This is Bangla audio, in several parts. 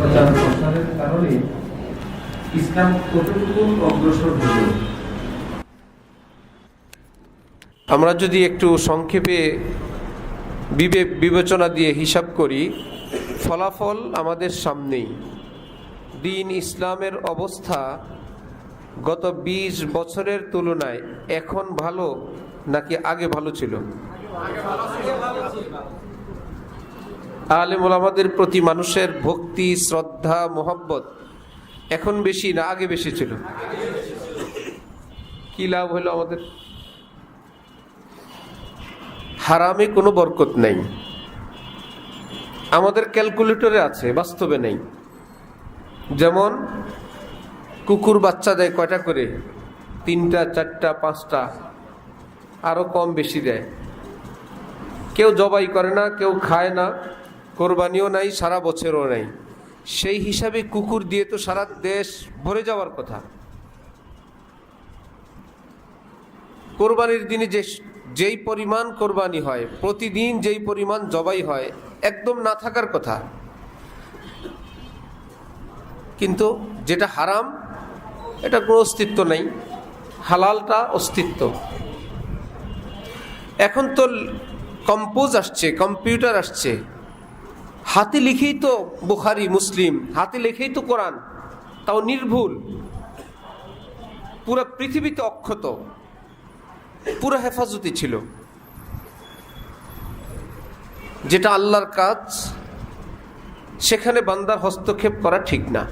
প্রচার প্রসারের কারণে ইসলাম কতটুকু অগ্রসর হল? আমরা যদি একটু সংক্ষেপে বিবেক বিবেচনা দিয়ে হিসাব করি, ফলাফল আমাদের সামনেই। দিন ইসলামের অবস্থা গত 20 বছরের তুলনায় এখন ভালো নাকি আগে ভালো ছিল? আলেম ওলামাদের প্রতি মানুষের ভক্তি, শ্রদ্ধা, মোহাব্বত এখন বেশি না আগে বেশি ছিল? কি লাভ হলো আমাদের? হারামে কোনো বরকত নেই, আমাদের ক্যালকুলেটরে আছে, বাস্তবে নেই। যেমন কুকুর বাচ্চা দেয় কয়টা করে? 3টা, 4টা, 5টা, আরো কম বেশি দেয়। কেউ জবাই করে না, কেউ খায় না, কোরবানিও নাই, সারা বছরও নাই। সেই হিসাবে কুকুর দিয়ে তো সারা দেশ ভরে যাওয়ার কথা। কোরবানির দিনে যেই পরিমাণ কোরবানি হয়, প্রতিদিন যেই পরিমাণ জবাই হয়, একদম না থাকার কথা। কিন্তু যেটা হারাম এটা কোনো অস্তিত্ব নেই, হালালটা অস্তিত্ব। এখন তো কম্পোজ আসছে, কম্পিউটার আসছে, হাতে লিখেই তো বুখারি মুসলিম, হাতে লিখেই তো কোরআন, তাও নির্ভুল, পুরো পৃথিবীতে অক্ষত, পুরো হেফাজতি ছিল। যেটা আল্লাহর কাজ, সেখানে বান্দার হস্তক্ষেপ করা ঠিক না।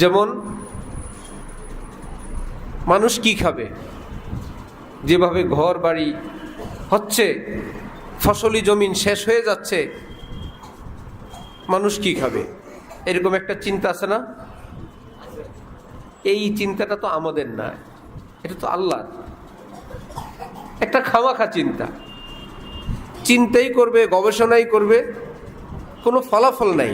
যেমন মানুষ কি খাবে, যেভাবে ঘর বাড়ি হচ্ছে, ফসলি জমিন শেষ হয়ে যাচ্ছে, মানুষ কি খাবে, এরকম একটা চিন্তা আছে না? এই চিন্তাটা তো আমাদের না, এটা তো আল্লাহর। একটা খামাখা চিন্তা, চিন্তাই করবে, গবেষণাই করবে, কোনো ফলাফল নাই।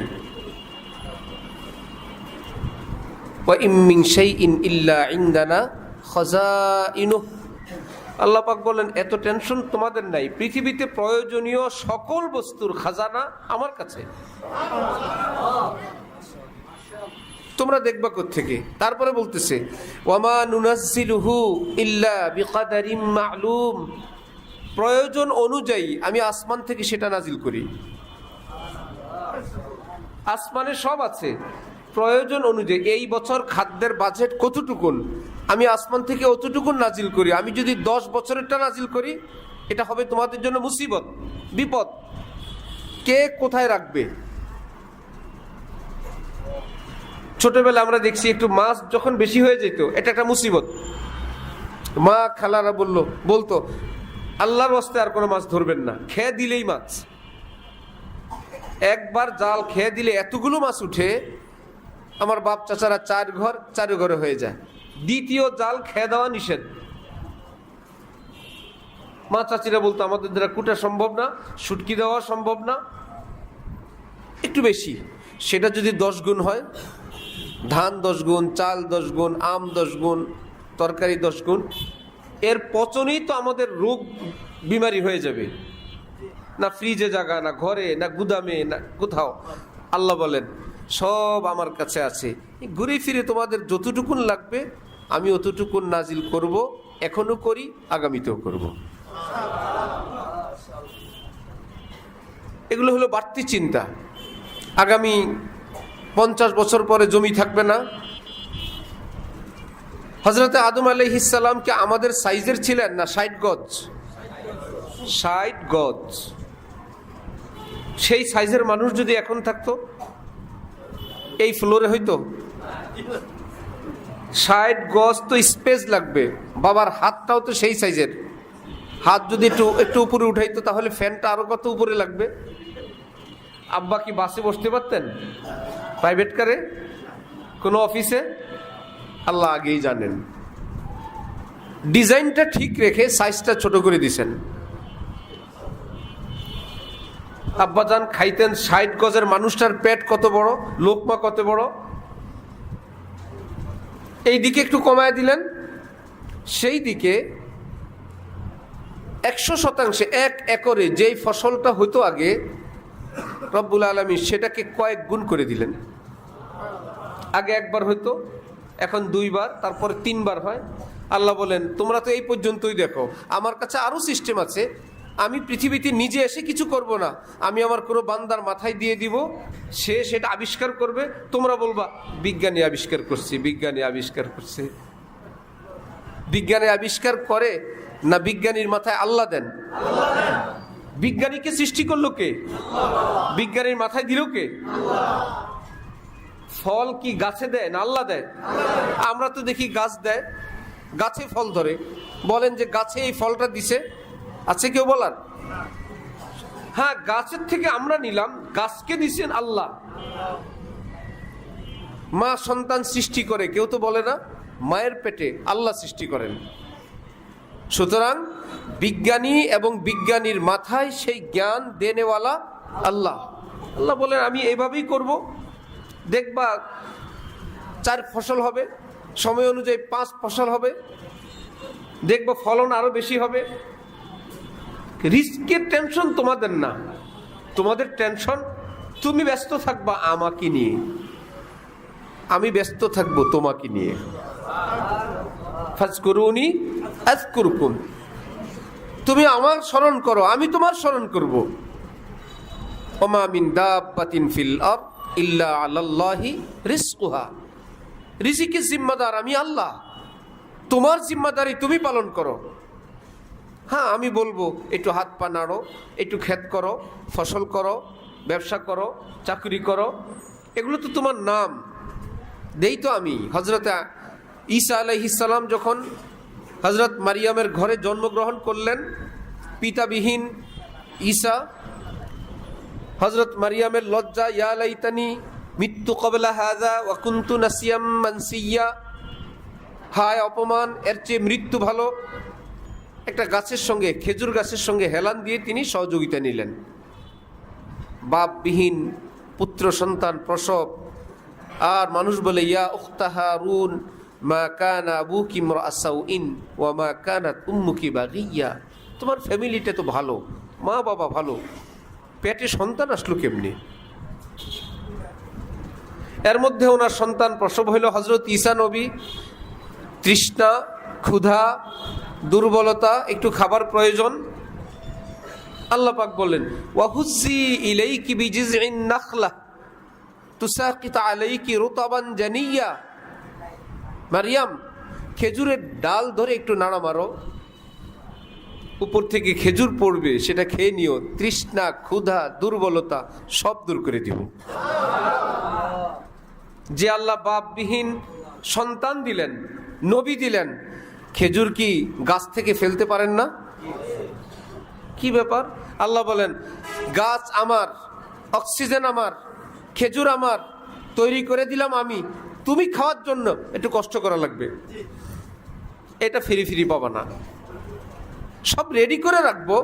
আল্লাহ পাক বলেন, এত টেনশন তোমাদের নাই, পৃথিবীতে প্রয়োজনীয় সকল বস্তুর খাজানা আমার কাছে, তোমরা দেখবা কোত্থেকে। তারপরে বলতেছে, ওয়ামা নুনাজ্জিলুহু ইল্লা বিকাদারিম মা'লুম, প্রয়োজন অনুযায়ী আমি আসমান থেকে সেটা নাজিল করি। আসমানে সব আছে, প্রয়োজন অনুযায়ী। এই বছর খাদ্যের বাজেট কতটুকুন, আমি আসমান থেকে অতটুকুন নাজিল করি। আমি যদি 10 বছরেরটা নাজিল করি, এটা হবে তোমাদের জন্য মুসিবত, বিপদ। কে কোথায় রাখবে? ছোটবেলা আমরা দেখছি, একটু মাছ যখন বেশি হয়ে যেত, এটা একটা মুসিবত। মা খালারা বলতো আল্লাহর ওয়াস্তে আর কোনো মাছ ধরবেন না, খেয়ে দিলেই মাছ। একবার জাল খেয়ে দিলে এতগুলো মাছ উঠে, আমার বাপ চাচারা 4 ঘরে হয়ে যায়। দ্বিতীয় জাল খেয়ে দেওয়া নিষেধ। মা চাচিরা বলতো আমাদের দ্বারা কুটা সম্ভব না, শুটকি দেওয়া সম্ভব না, একটু বেশি। সেটা যদি 10 গুণ হয়, ধান 10 গুণ, চাল 10 গুণ, আম 10 গুণ, তরকারি 10 গুণ, এর পচনেই তো আমাদের রোগ বিমারি হয়ে যাবে। না ফ্রিজে জায়গা, না ঘরে, না গুদামে, না কোথাও। আল্লাহ বলেন সব আমার কাছে আছে, ঘুরে ফিরে তোমাদের যতটুকুন লাগবে আমি অতটুকুন নাজিল করব, এখনো করি, আগামীতেও করব। এগুলো হলো বাড়তি চিন্তা। আগামী 50 বছর পরে জমি থাকবে না। হযরতে আদম আলাইহিস সালাম কি আমাদের সাইজের ছিলেন না? 60 গজ, 60 গজ। সেই সাইজের মানুষ যদি এখন থাকতো, এই ফ্লোরে হইতো? 60 গজ তো স্পেস লাগবে। বাবার হাতটাও তো সেই সাইজের, হাত যদি একটু উপরে উঠাইতো, তাহলে ফ্যানটা আরো কত উপরে লাগবে। আব্বা কি বাসে বসতে পারতেন? প্রাইভেট কারে? কোনো অফিসে? আল্লাহ আগেই জানেন। ডিজাইনটা ঠিক রেখে সাইজটা ছোট করে দিছেন। আব্বাজান খাইতেন 60 গজের মানুষটার পেট কত বড়, লোকমা কত বড়, এই দিকে একটু কমায় দিলেন, সেই দিকে 100% 1 একরে যেই ফসলটা হইতো আগে, রব্বুল আলামিন সেটাকে কয়েক গুণ করে দিলেন। আগে একবার হইতো, এখন 2 বার, তারপরে 3 বার হয়। আল্লাহ বলেন তোমরা তো এই পর্যন্তই দেখো, আমার কাছে আরো সিস্টেম আছে। আমি পৃথিবীতে নিজে এসে কিছু করব না, আমি আমার কোনো বান্দার মাথায় দিয়ে দিব, সে সেটা আবিষ্কার করবে। তোমরা বলবা বিজ্ঞানী আবিষ্কার করছে, বিজ্ঞানী আবিষ্কার করছে। বিজ্ঞানী আবিষ্কার করে না বিজ্ঞানীর মাথায় আল্লাহ দেন? বিজ্ঞানীকে সৃষ্টি করলো কে? বিজ্ঞানীর মাথায় দিল কে? ফল কি গাছে দেয় না আল্লাহ দেয়? আমরা তো দেখি গাছ দেয়, গাছে ফল ধরে। বলেন যে গাছে এই ফলটা দিছে, আছে কেউ বলার? হ্যাঁ, গাছের থেকে আমরা নিলাম, গাছকে দিছেন আল্লাহ। মা সন্তান সৃষ্টি করে, কেউ তো বলে না মায়ের পেটে আল্লাহ সৃষ্টি করেন। সুতরাং বিজ্ঞানী এবং বিজ্ঞানীর মাথায় সেই জ্ঞান দেনেওয়ালা আল্লাহ। আল্লাহ বলেন আমি এইভাবেই করব, দেখবা 4 ফসল হবে, সময় অনুযায়ী 5 ফসল হবে, দেখবো ফলন আরো বেশি হবে। রিস্কের টেনশন তোমাদের না, তোমাদের টেনশন তুমি ব্যস্ত থাকবা আমাকে নিয়ে, আমি ব্যস্ত থাকবো তোমাকে নিয়ে। ফাজকুরুনি আযকুরকুম, তুমি আমার স্মরণ করো, আমি তোমার স্মরণ করব। ওমা মিন দাব্বাতিন ফিল আরদ ইল্লা আলাল্লাহি রিজকুহা, রিজিকের জিম্মাদার আমি আল্লাহ, তোমার জিম্মাদারি তুমি পালন করো। হ্যাঁ, আমি বলবো একটু হাত পা নাড়ো, একটু ক্ষেত করো, ফসল করো, ব্যবসা করো, চাকরি করো, এগুলো তো তোমার নাম দেই তো আমি। হযরত ঈসা আলাইহিস সালাম যখন হযরত মারিয়ামের ঘরে জন্মগ্রহণ করলেন, পিতাবিহীন ঈসা, হযরত মারিয়ামের লজ্জা, ইয়া লাইতানি মিত্তু ক্বাবলা হাযা ওয়া কুনতু নাসিয়াম মানসিয়া, হায় অপমান, এর চেয়ে মৃত্যু ভালো। একটা গাছের সঙ্গে, খেজুর গাছের সঙ্গে হেলান দিয়ে তিনি সহযোগিতা নিলেন। বাপবিহীন পুত্র সন্তান প্রসব, আর মানুষ বলে ইয়া উখতা হারুন মা কানা আবুকি ইমরাআ সাউইন ওয়া মা কানাত উম্মুকি বাগিয়া, তোমার ফ্যামিলিটা তো ভালো, মা বাবা ভালো, পেটে সন্তান আসলো কেমনি? এর মধ্যে ওনার সন্তান প্রসব হইল হযরত ঈসা নবী। তৃষ্ণা, ক্ষুধা, দুর্বলতা, একটু খাবার প্রয়োজন। আল্লাহ পাক বললেন ওয়াহুজ্জি ইলাইকি বিজিযইন নাখলা তুসাকিত আলাইকি রুতাবান জানিয়া, মারিয়াম খেজুরের ডাল ধরে একটু নাড়া মারো, উপর থেকে খেজুর পড়বে, সেটা খেয়ে নিও, তৃষ্ণা, ক্ষুধা, দুর্বলতা সব দূর করে দিব। যে আল্লাহ বাপবিহীন সন্তান দিলেন, নবী দিলেন, খেজুর কি গাছ থেকে ফেলতে পারেন না? কি ব্যাপার? আল্লাহ বলেন গাছ আমার, অক্সিজেন আমার, খেজুর আমার, তৈরি করে দিলাম আমি, তুমি খাওয়ার জন্য একটু কষ্ট করা লাগবে, এটা ফিরি ফিরি পাবা না। সব রেডি করে রাখবো,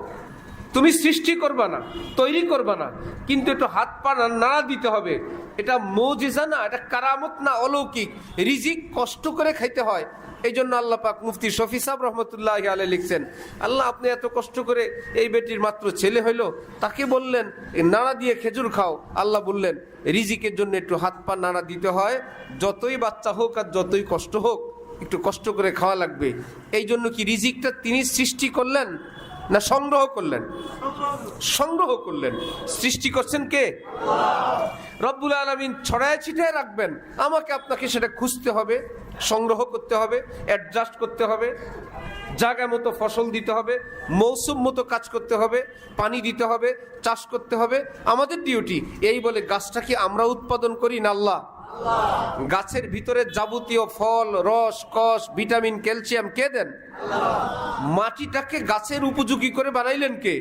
তুমি সৃষ্টি করবা না, তৈরি করবা না, কিন্তু একটু হাত পা নাড়া দিতে হবে। এটা মুজিজা না, এটা কারামত না, অলৌকিক। রিজিক কষ্ট করে খাইতে হয়। এই জন্য আল্লাহ পাক মুফতি শফি সাহেব রহমতুল্লাহ আলাইহি লিখছেন, আল্লাহ আপনি এত কষ্ট করে এই বেটির মাত্র ছেলে হইল, তাকে বললেন নাড়া দিয়ে খেজুর খাও। আল্লাহ বললেন রিজিকের জন্য একটু হাত পা নাড়া দিতে হয়, যতই বাচ্চা হোক আর যতই কষ্ট হোক একটু কষ্ট করে খাওয়া লাগবে। এই জন্য কি রিজিকটা তিনি সৃষ্টি করলেন না সংগ্রহ করলেন? সংগ্রহ করলেন। সৃষ্টি করছেন কে? রব্বুল আলামিন ছড়ায় ছিটায় রাখবেন, আমাকে আপনাকে সেটা খুঁজতে হবে, সংগ্রহ করতে হবে, অ্যাডজাস্ট করতে হবে, জায়গা মতো ফসল দিতে হবে, মৌসুম মতো কাজ করতে হবে, পানি দিতে হবে, চাষ করতে হবে, আমাদের ডিউটি। এই বলে গাছটা কি আমরা উৎপাদন করি না আল্লাহ? গাছের ভিতরে যাবতীয় ফল, রস, কষ, ভিটামিন, ক্যালসিয়াম কে দেন? মাটিটাকে গাছের উপযোগী করে বানাইলেন কে?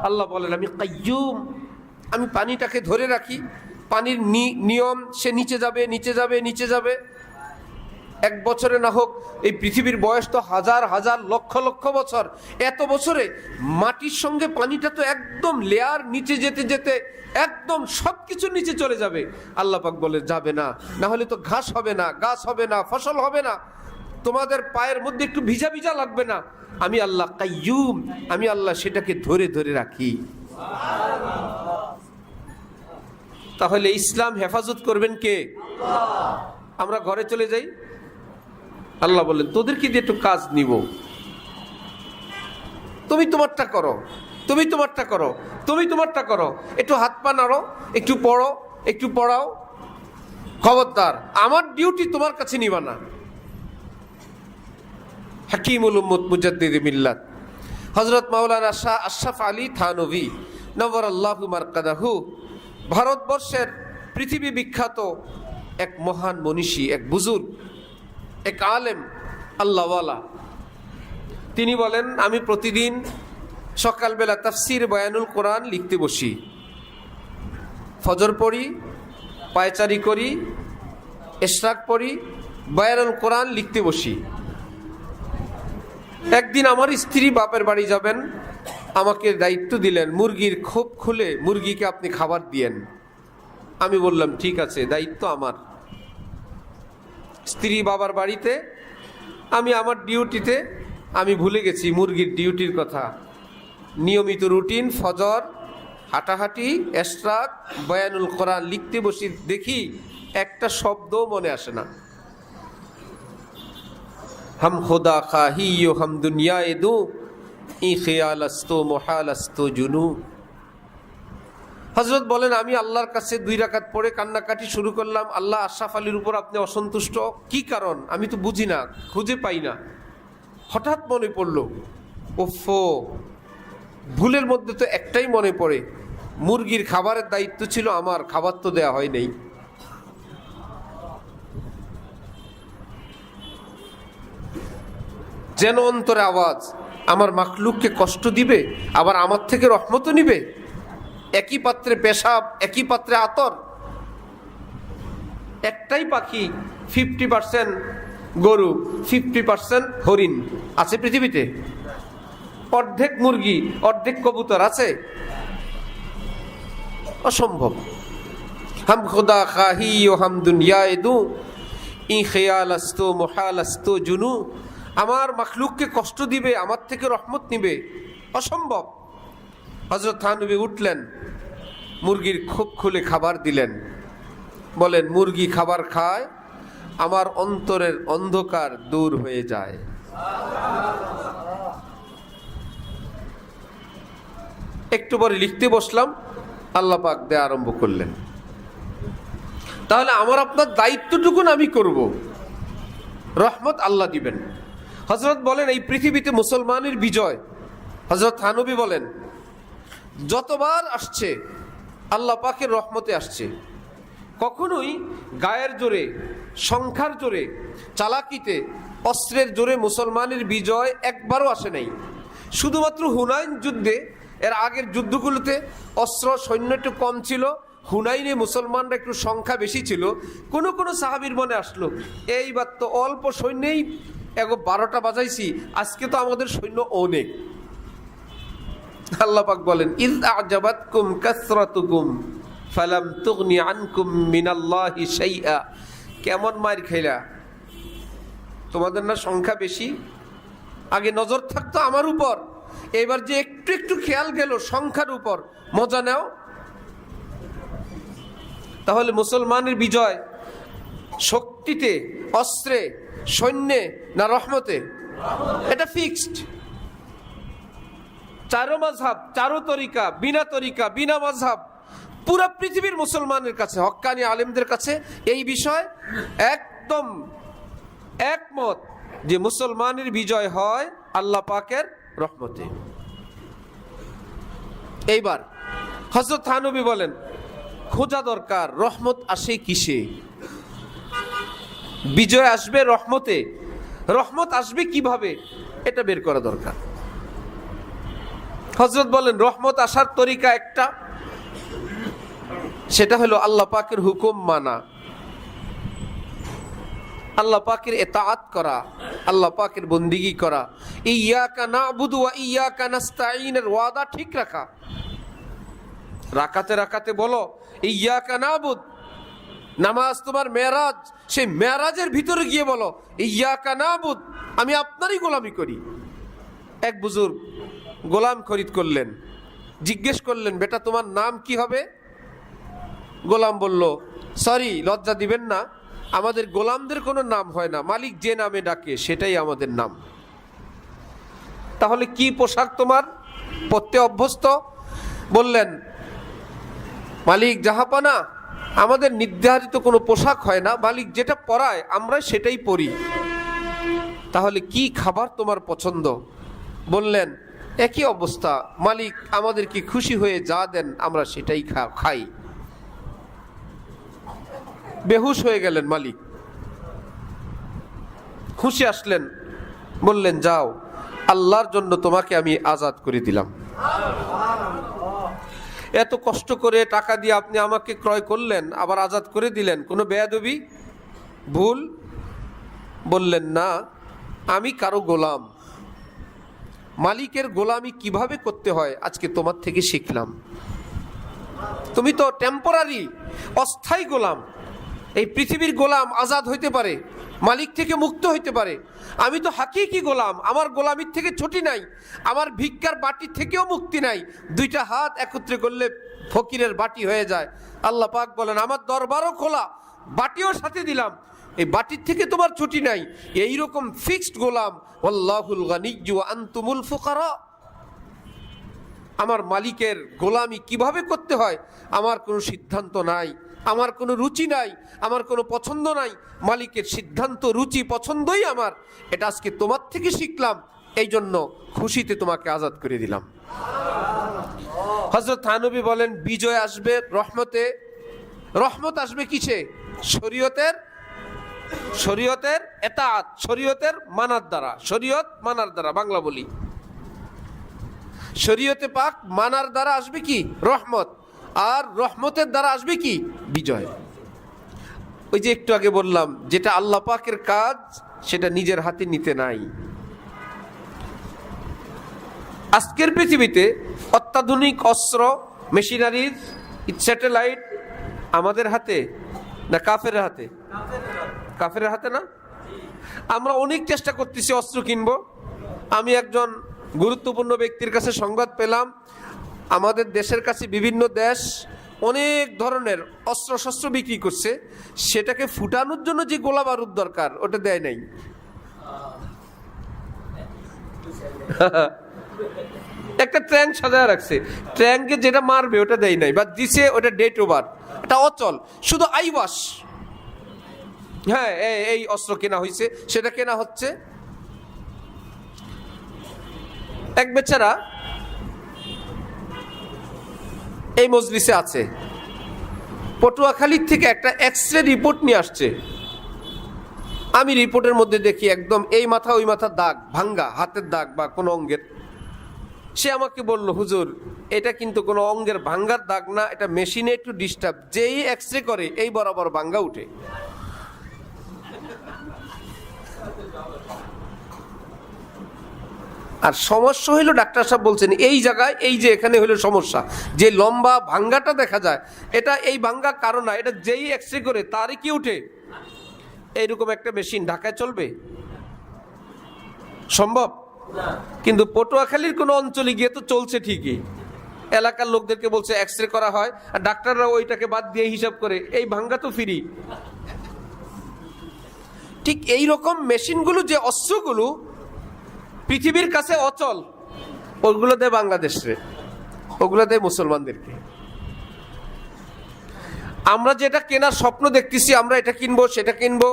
আল্লাহ বলেন আমি কাইয়ুম, আমি পানিটাকে ধরে রাখি, পানির নিয়ম, সে নিচে যাবে, নিচে যাবে, নিচে যাবে। 1 বছরে না হোক, এই পৃথিবীর বয়স তো হাজার হাজার লক্ষ লক্ষ বছর, এত বছরে মাটির সঙ্গে পানিটা তো একদম লেয়ার নিচে যেতে যেতে একদম সবকিছু নিচে চলে যাবে। আল্লাহ পাক বলে যাবে না, না হলে তো ঘাস হবে না, গাছ হবে না, ফসল হবে না, তোমাদের পায়ের মধ্যে একটু ভিজা ভিজা লাগবে না। আমি আল্লাহ কাইয়ুম, আমি আল্লাহ সেটাকে ধরে ধরে রাখি। তাহলে ইসলাম হেফাজত করবেন কে? আমরা ঘরে চলে যাই, আল্লাহ বললেন তোদেরকে দিয়ে একটু কাজ নিব, তুমি তোমারটা করো, তুমি তোমারটা করো, তুমি তোমারটা করো, একটু হাত পা নাড়ো, একটু পড়ো, একটু পড়াও, খবরদার আমার ডিউটি তোমার কাছে নিবা না। হাকিমুল উম্মত মুজাদ্দিদ মিল্লাত হযরত মাওলানা শাহ আশরাফ আলী থানভী নওয়ারাল্লাহু মারকাদাহু, ভারতবর্ষের পৃথিবী বিখ্যাত এক মহান মনীষী, এক বুজুর্গ, এক আলেম, আল্লাহওয়ালা। তিনি বলেন আমি প্রতিদিন সকালবেলা তাফসির বয়ানুল কোরআন লিখতে বসি, ফজর পড়ি, পায়চারি করি, ইশরাক পড়ি, বয়ানুল কোরআন লিখতে বসি। একদিন আমার স্ত্রী বাপের বাড়ি যাবেন, আমাকে দায়িত্ব দিলেন মুরগির খোপ খুলে মুরগিকে আপনি খাবার দিয়েন। আমি বললাম ঠিক আছে, দায়িত্ব আমার। স্ত্রী বাবার বাড়িতে, আমি আমার ডিউটিতে, আমি ভুলে গেছি মুরগির ডিউটির কথা। নিয়মিত রুটিন, ফজর, হাঁটাহাঁটি, ইশরাক, বয়ানুল কোরআন লিখতে বসি, দেখি একটা শব্দও মনে আসে না। हम खुदा खाही यो हम दुनियाए दो ই খেয়ালাস্তো মোহালাস্তো জুনু। হযরত বলেন আমি আল্লাহর কাছে 2 রাকাত পড়ে কান্নাকাটি শুরু করলাম, আল্লাহ আশরাফ আলীর উপর আপনি অসন্তুষ্ট, কি কারণ আমি তো বুঝি না, খুঁজে পাই না। হঠাৎ মনে পড়লো, ওফো, ভুলের মধ্যে তো একটাই মনে পড়ে, মুরগির খাবারের দায়িত্ব ছিল আমার, খাবার তো দেয়া হয় নাই। যেন অন্তরে আওয়াজ, আমার মাখলুককে কষ্ট দিবে, আবার আমার থেকে রহমতও নিবে। একই পাত্রে পেশাব, একই পাত্রে আতর। একটাই পাখি, 50% গরু, 50% হরিণ আছে পৃথিবীতে। অর্ধেক মুরগি, অর্ধেক কবুতর আছে, অসম্ভব। হাম খুদা খাহি ও হাম দুনিয়ায়ে দু ই খেয়ালাস্তো মোহালাস্তো জুনু। আমার মাখলুককে কষ্ট দিবে, আমার থেকে রহমত নিবে, অসম্ভব। হযরত থানভী উঠলেন, মুরগির খোপ খুলে খাবার দিলেন, বলেন মুরগি খাবার খায়, আমার অন্তরের অন্ধকার দূর হয়ে যায়। একটু পরে লিখতে বসলাম, আল্লাহ পাক দেয়া আরম্ভ করলেন। তাহলে আমার আপনার দায়িত্বটুকুন আমি করব, রহমত আল্লাহ দিবেন। হযরত বলেন এই পৃথিবীতে মুসলমানের বিজয়, হযরত থানভী বলেন যতবার আসছে আল্লাহ পাকের রহমতে আসছে। কখনোই গায়ের জোরে, সংখ্যার জোরে, চালাকিতে, অস্ত্রের জোরে মুসলমানের বিজয় একবারও আসে নাই। শুধুমাত্র হুনাইন যুদ্ধে, এর আগের যুদ্ধগুলোতে অস্ত্র সৈন্য একটু কম ছিল, হুনাইনে মুসলমানরা একটু সংখ্যা বেশি ছিল। কোনো কোনো সাহাবীর মনে আসলো এইবার তো অল্প সৈন্যেই 12টা বাজাইছি, আজকে তো আমাদের সৈন্য অনেক। আল্লাহ পাক বলেন ইয আ'জাবাতকুম কাসরাতুকুম ফালাম তুগনি আনকুম মিনাল্লাহি শাইআ। কেমন মার খাইলা, তোমাদের না সংখ্যা বেশি, আগে নজর থাকতো আমার উপর, এবার যে একটু একটু খেয়াল গেল সংখ্যার উপর, মজা নাও। তাহলে মুসলমানের বিজয় শক্তিতে, অস্ত্রে, সৈন্যে না রহমতে? এটা ফিক্সড। চারো মাযহাব, চারো তরিকা, বিনা তরিকা, বিনা মাযহাব, পুরো পৃথিবীর মুসলমানের কাছে, হক্কানি আলেমদের কাছে এই বিষয় একদম একমত যে মুসলমানের বিজয় হয় আল্লাহ পাকের রহমতে। এইবার হযরত থানভী বলেন খোঁজা দরকার, রহমত আসে কিসে? বিজয় আসবে রহমতে, রহমত আসবে কিভাবে, এটা বের করা দরকার। হযরত বলেন রহমত আসার তরিকা একটা, সেটা হলো আল্লাহ পাকের হুকুম মানা, আল্লাহ পাকের ইতাআত করা, আল্লাহ পাকের বন্দিগি করা, ইয়্যাকা না'বুদু ওয়া ইয়্যাকা নাস্তাঈনের ওয়াদা ঠিক রাখা। রাকাতে রাকাতে বলো ইয়্যাকা না'বুদ, নামাজ তোমার মেরাজ, সেই মেরাজের ভিতরে গিয়ে বলো ইয়্যাকা না'বুদ, আমি আপনারই গোলামি করি। এক বুজুর্গ গোলাম খরিদ করলেন, জিজ্ঞেস করলেন বেটা তোমার নাম কি হবে? গোলাম বলল, সরি, লজ্জা দিবেন না, আমাদের গোলামদের কোনো নাম হয় না, মালিক যে নামে ডাকে সেটাই আমাদের নাম। তাহলে কি পোশাক তোমার পরতে অভ্যস্ত? বললেন, মালিক জাহাপানা, আমাদের নির্ধারিত কোনো পোশাক হয় না, মালিক যেটা পরায় আমরা সেটাই পরি। তাহলে কি খাবার তোমার পছন্দ? বললেন, একই অবস্থা, মালিক আমাদের কি খুশি হয়ে যা দেন আমরা সেটাই খাই। বেহুশ হয়ে গেলেন মালিক, খুশি আসলেন, বললেন, যাও, আল্লাহর জন্য তোমাকে আমি আজাদ করে দিলাম। এত কষ্ট করে টাকা দিয়ে আপনি আমাকে ক্রয় করলেন, আবার আজাদ করে দিলেন, কোনো বেয়াদবি, ভুল? বললেন, না, আমি কারো গোলাম, মালিকের গোলামি কিভাবে করতে হয় আজকে তোমার থেকে শিখলাম। তুমি তো টেম্পোরারি, অস্থায়ী গোলাম। এই পৃথিবীর গোলাম আজাদ হইতে পারে, মালিক থেকে মুক্ত হইতে পারে। আমি তো হাকিকি গোলাম, আমার গোলামির থেকে ছুটি নাই, আমার ভিক্ষার বাটি থেকেও মুক্তি নাই। দুইটা হাত একত্রে করলে ফকিরের বাটি হয়ে যায়। আল্লাহ পাক বলেন, আমার দরবারও খোলা, বাটিও সাথে দিলাম, এই বাটির থেকে তোমার ছুটি নাই। এইরকম ফিক্সড গোলাম, আল্লাহুল গানিয়্যু ওয়া আনতুমুল ফুকারা। আমার মালিকের গোলামি কিভাবে করতে হয় আমার কোনো সিদ্ধান্ত নাই, আমার কোনো রুচি নাই, আমার কোনো পছন্দ নাই। মালিকের সিদ্ধান্ত, রুচি, পছন্দই আমার। এটা আজকে তোমার থেকে শিখলাম, এই জন্য খুশিতে তোমাকে আজাদ করে দিলাম। হযরত থানবী বলেন, বিজয় আসবে রহমতে। রহমত আসবে কিসে? শরীয়তের এতাআত, শরীয়তের মানার দ্বারা। শরীয়ত মানার দ্বারা, বাংলা বলি, শরীয়তে পাক মানার দ্বারা আসবে কি? রহমত। আর রহমতের দ্বারা আসবে কি? বিজয়। ওই যে একটু আগে বললাম, যেটা আল্লাহ পাকের কাজ সেটা নিজের হাতে নিতে নাই। আজকের পৃথিবীতে অত্যাধুনিক অস্ত্র, মেশিনারিজ, স্যাটেলাইট আমাদের হাতে না কাফেরের হাতে? কাফেরের হাতে না? আমরা অনেক চেষ্টা করতেছি অস্ত্র কিনবো। আমি একজন গুরুত্বপূর্ণ ব্যক্তির কাছে সংবাদ পেলাম, আমাদের দেশের কাছে বিভিন্ন দেশ অনেক ধরনের অস্ত্র শস্ত্র বিক্রি করছে, সেটাকে ফুটানোর জন্য যে গোলা বারুদ দরকার ওটা দেয় নাই। একটা ট্যাঙ্ক সাজায় রাখছে, ট্যাঙ্কে যেটা মারবে ওটা দেয় নাই, বা দিছে ওটা ডেট ওভার, এটা অচল, শুধু আইওয়াস। হ্যাঁ, এই অস্ত্র কেনা হয়েছে, সেটা কেনা হচ্ছে। এক বেচারা এই মজলিসে আছে, পটুয়াখালীর থেকে একটা এক্সরে রিপোর্ট নিয়ে আসছে। আমি রিপোর্টের মধ্যে দেখি একদম এই মাথা ওই মাথা দাগ, ভাঙ্গা হাতের দাগ বা কোনো অঙ্গের। সে আমাকে বলল, হুজুর, এটা কিন্তু কোনো অঙ্গের ভাঙ্গার দাগ না, এটা মেশিনে একটু ডিস্টার্ব, যেই এক্সরে করে এই বরাবর ভাঙ্গা উঠে। আর সমস্যা হইল, ডাক্তার সাহেব বলছেন এই জায়গায়, এই যে এখানে হইলো সমস্যা, যে লম্বা ভাঙ্গাটা দেখা যায় এটা এই ভাঙ্গা কারণ না, এটা যেই এক্সরে করে তারই কি উঠে। এইরকম একটা মেশিন ঢাকায় চলবে? সম্ভব? কিন্তু পটুয়াখালীর কোনো অঞ্চলে গিয়ে তো চলছে ঠিকই। এলাকার লোকদেরকে বলছে এক্সরে করা হয়, আর ডাক্তাররা ওইটাকে বাদ দিয়ে হিসাব করে এই ভাঙ্গা তো ফ্রি। ঠিক এই রকম মেশিনগুলো, যে অস্ত্রগুলো পৃথিবীর কাছে অচল, ওগুলো দেয় বাংলাদেশে, ওগুলো দেয় মুসলমানদেরকে। আমরা যেটা কেনার স্বপ্ন দেখতেছি, আমরা এটা কিনবো, সেটা কিনবো,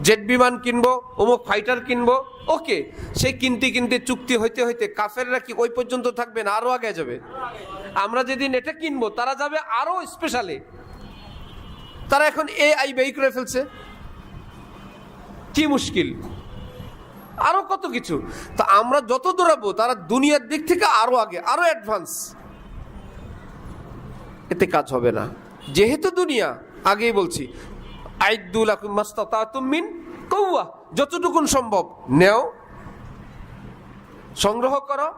জেট বিমান কিনবো, অমুক ফাইটার কিনবো, ওকে, সেই কিনতে কিনতে চুক্তি হইতে হইতে কাফেররা কি ওই পর্যন্ত থাকবে না, আরো আগে যাবে। আমরা যেদিন এটা কিনবো তারা যাবে আরো স্পেশালে, তারা এখন AI বের করে ফেলছে, কি মুশকিল, আরো কত কিছু। তা আমরা যত দৌড়াবো তারা দুনিয়ার দিক থেকে আরো আগে, আরো অ্যাডভান্স। এতে কাজ হবে না, যেহেতু দুনিয়া, আগেই বলছি, আইদ্দু লাকুম মাস্তাতাতুম মিন কুওয়া, যতটুকুন সম্ভব নেও, সংগ্রহ করো,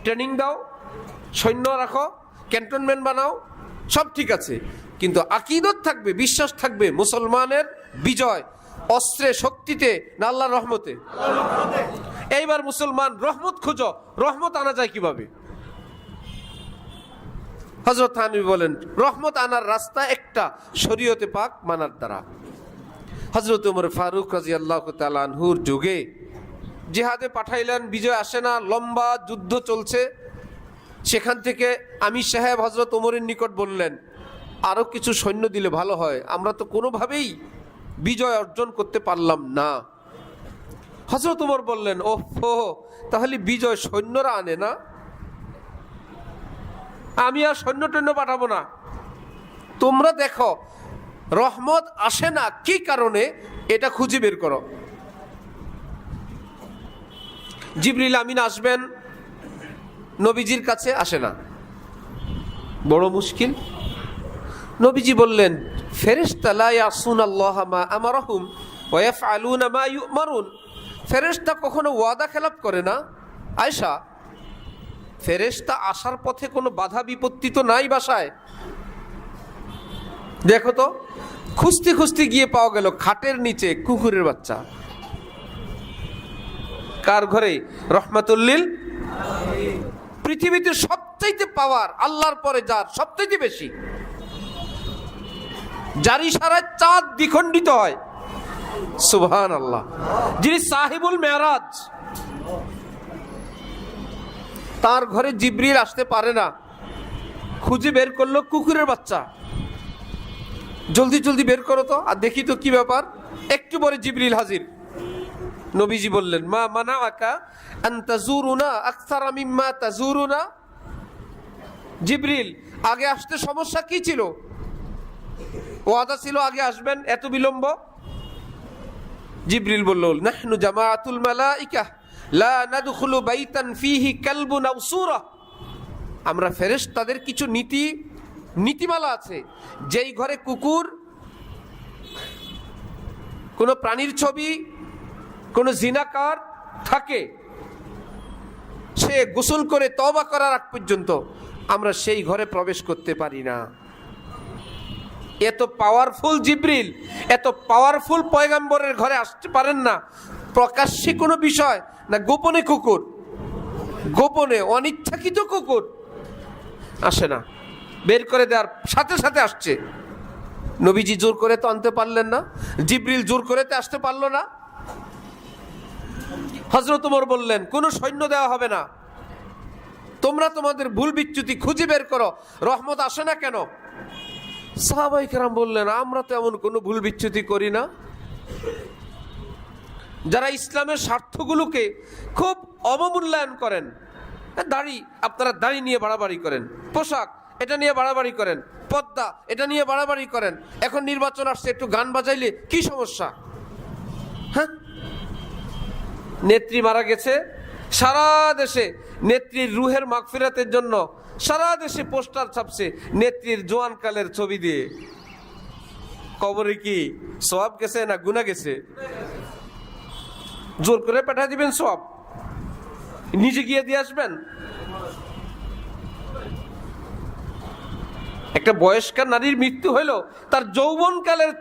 ট্রেনিং দাও, সৈন্য রাখো, ক্যান্টনমেন্ট বানাও, সব ঠিক আছে, কিন্তু আকীদত থাকবে, বিশ্বাস থাকবে মুসলমানের বিজয় অস্ত্রে, শক্তিতে না আল্লাহর রহমতে। এইবার মুসলমান রহমত খোঁজো, রহমত আনা যায় কিভাবে? হযরত থানভী বলেন রহমত আনার রাস্তা একটা, শরীয়তে পাক মানার দ্বারা। হযরত ওমর ফারুক রাদিয়াল্লাহু তাআলা আনহুর যুগে জিহাদে পাঠাইলেন, বিজয় আসে না, লম্বা যুদ্ধ চলছে। সেখান থেকে আমির সাহেব হযরত ওমরের নিকট বললেন, আরো কিছু সৈন্য দিলে ভালো হয়, আমরা তো কোনোভাবেই বিজয় অর্জন করতে পারলাম না। হযরত ওমর বললেন, ওহো, তাহলে বিজয় সৈন্যরা আনে না, আমি আর সৈন্য টৈন্য পাঠাবো না, তোমরা দেখো রহমত আসে না কি কারণে, এটা খুঁজে বের করো। জিবরিল আমিন আসবেন নবীজির কাছে, আসে না, বড় মুশকিল। নবীজি বললেন, ফেরেশতা লা ইয়াসুনাল্লাহা মা আমারহুম ওয়া ইয়াফআলুনা মা ইউমারুন, ফেরেশতা কখনো ওয়াদা খেলাপ করে না। আয়েশা, ফেরেশতা আসার পথে কোনো বাধা বিপত্তি তো নাই বাসায়? দেখো তো, খুঁজতে খুঁজতে গিয়ে পাওয়া গেল খাটের নিচে কুকুরের বাচ্চা। কার ঘরে? রহমাতুল্লিল। পৃথিবীতে সবচাইতে পাওয়ার আল্লাহর পরে যার সবচাইতে বেশি, যার ইশারায় চাঁদ দ্বিখণ্ডিত হয়, সুবহানাল্লাহ, যিনি সাহিবুল মেরাজ, তার ঘরে জিবরিল আসতে পারে না। খুঁজে বের করলো কুকুরের বাচ্চা, জলদি জলদি বের করো তো, আর দেখি তো কি ব্যাপার। একটু পরে জিবরিল হাজির। নবীজি বললেন, মা মানাআকা আন তাজুরুনা আকসারা মিম্মা তাজুরুনা। জিবরিল, আগে আসতে সমস্যা কি ছিল? ওয়াদা ছিল আগে আসবেন, এত বিলম্ব? জিবরিল বলল, নাহনু জামাআতুল মালাইকা লা নাদখুলু বাইতান ফীহি কালবুন আও সূরা। আমরা ফেরেশতাদের কিছু নীতিমালা আছে, যেই ঘরে কুকুর, কোন প্রাণীর ছবি, কোন জিনাকার থাকে, সে গোসল করে তওবা করার আগ পর্যন্ত আমরা সেই ঘরে প্রবেশ করতে পারি না। এত পাওয়ারফুল জিবরিল, এত পাওয়ারফুল পয়গম্বরের ঘরে আসতে পারেন না। প্রকাশ্যে কোনো বিষয় না, গোপনে কুকুর, গোপনে অনিচ্ছাকৃত কুকুর আসে না, বের করে দেওয়ার সাথে সাথে আসছে। নবীজি জোর করে তো আনতে পারলেন না, জিবরিল জোর করে তো আসতে পারলো না। হযরত ওমর বললেন, কোনো সৈন্য দেওয়া হবে না, তোমরা তোমাদের ভুল বিচ্যুতি খুঁজে বের করো, রহমত আসে না কেন? সাহাবায়ে কেরাম বললেন, আমরা তো এমন কোনো ভুল বিচ্যুতি করি না। যারা ইসলামের স্বার্থগুলোকে খুব অবমূল্যায়ন করেন, দাড়ি, আপনারা দাড়ি নিয়ে বাড়াবাড়ি করেন, পোশাক এটা নিয়ে বাড়াবাড়ি করেন, পর্দা এটা নিয়ে বাড়াবাড়ি করেন, এখন নির্বাচন আসছে একটু গান বাজাইলে কি সমস্যা? হ্যাঁ, নেত্রী মারা গেছে, সারা দেশে নেত্রীর রুহের মাগফিরাতের জন্য সারা দেশে পোস্টার ছাপছে নেত্রীর জোয়ানকালের ছবি দিয়ে। কবরে কি সওয়াব গেছে না গুনাহ গেছে? জোর করে পাঠা দিবেন সওয়াব, নিজে গিয়ে দিয়ে আসবেন? একটা বয়স্কা নারীর মৃত্যু হইল, তার যৌবনকালের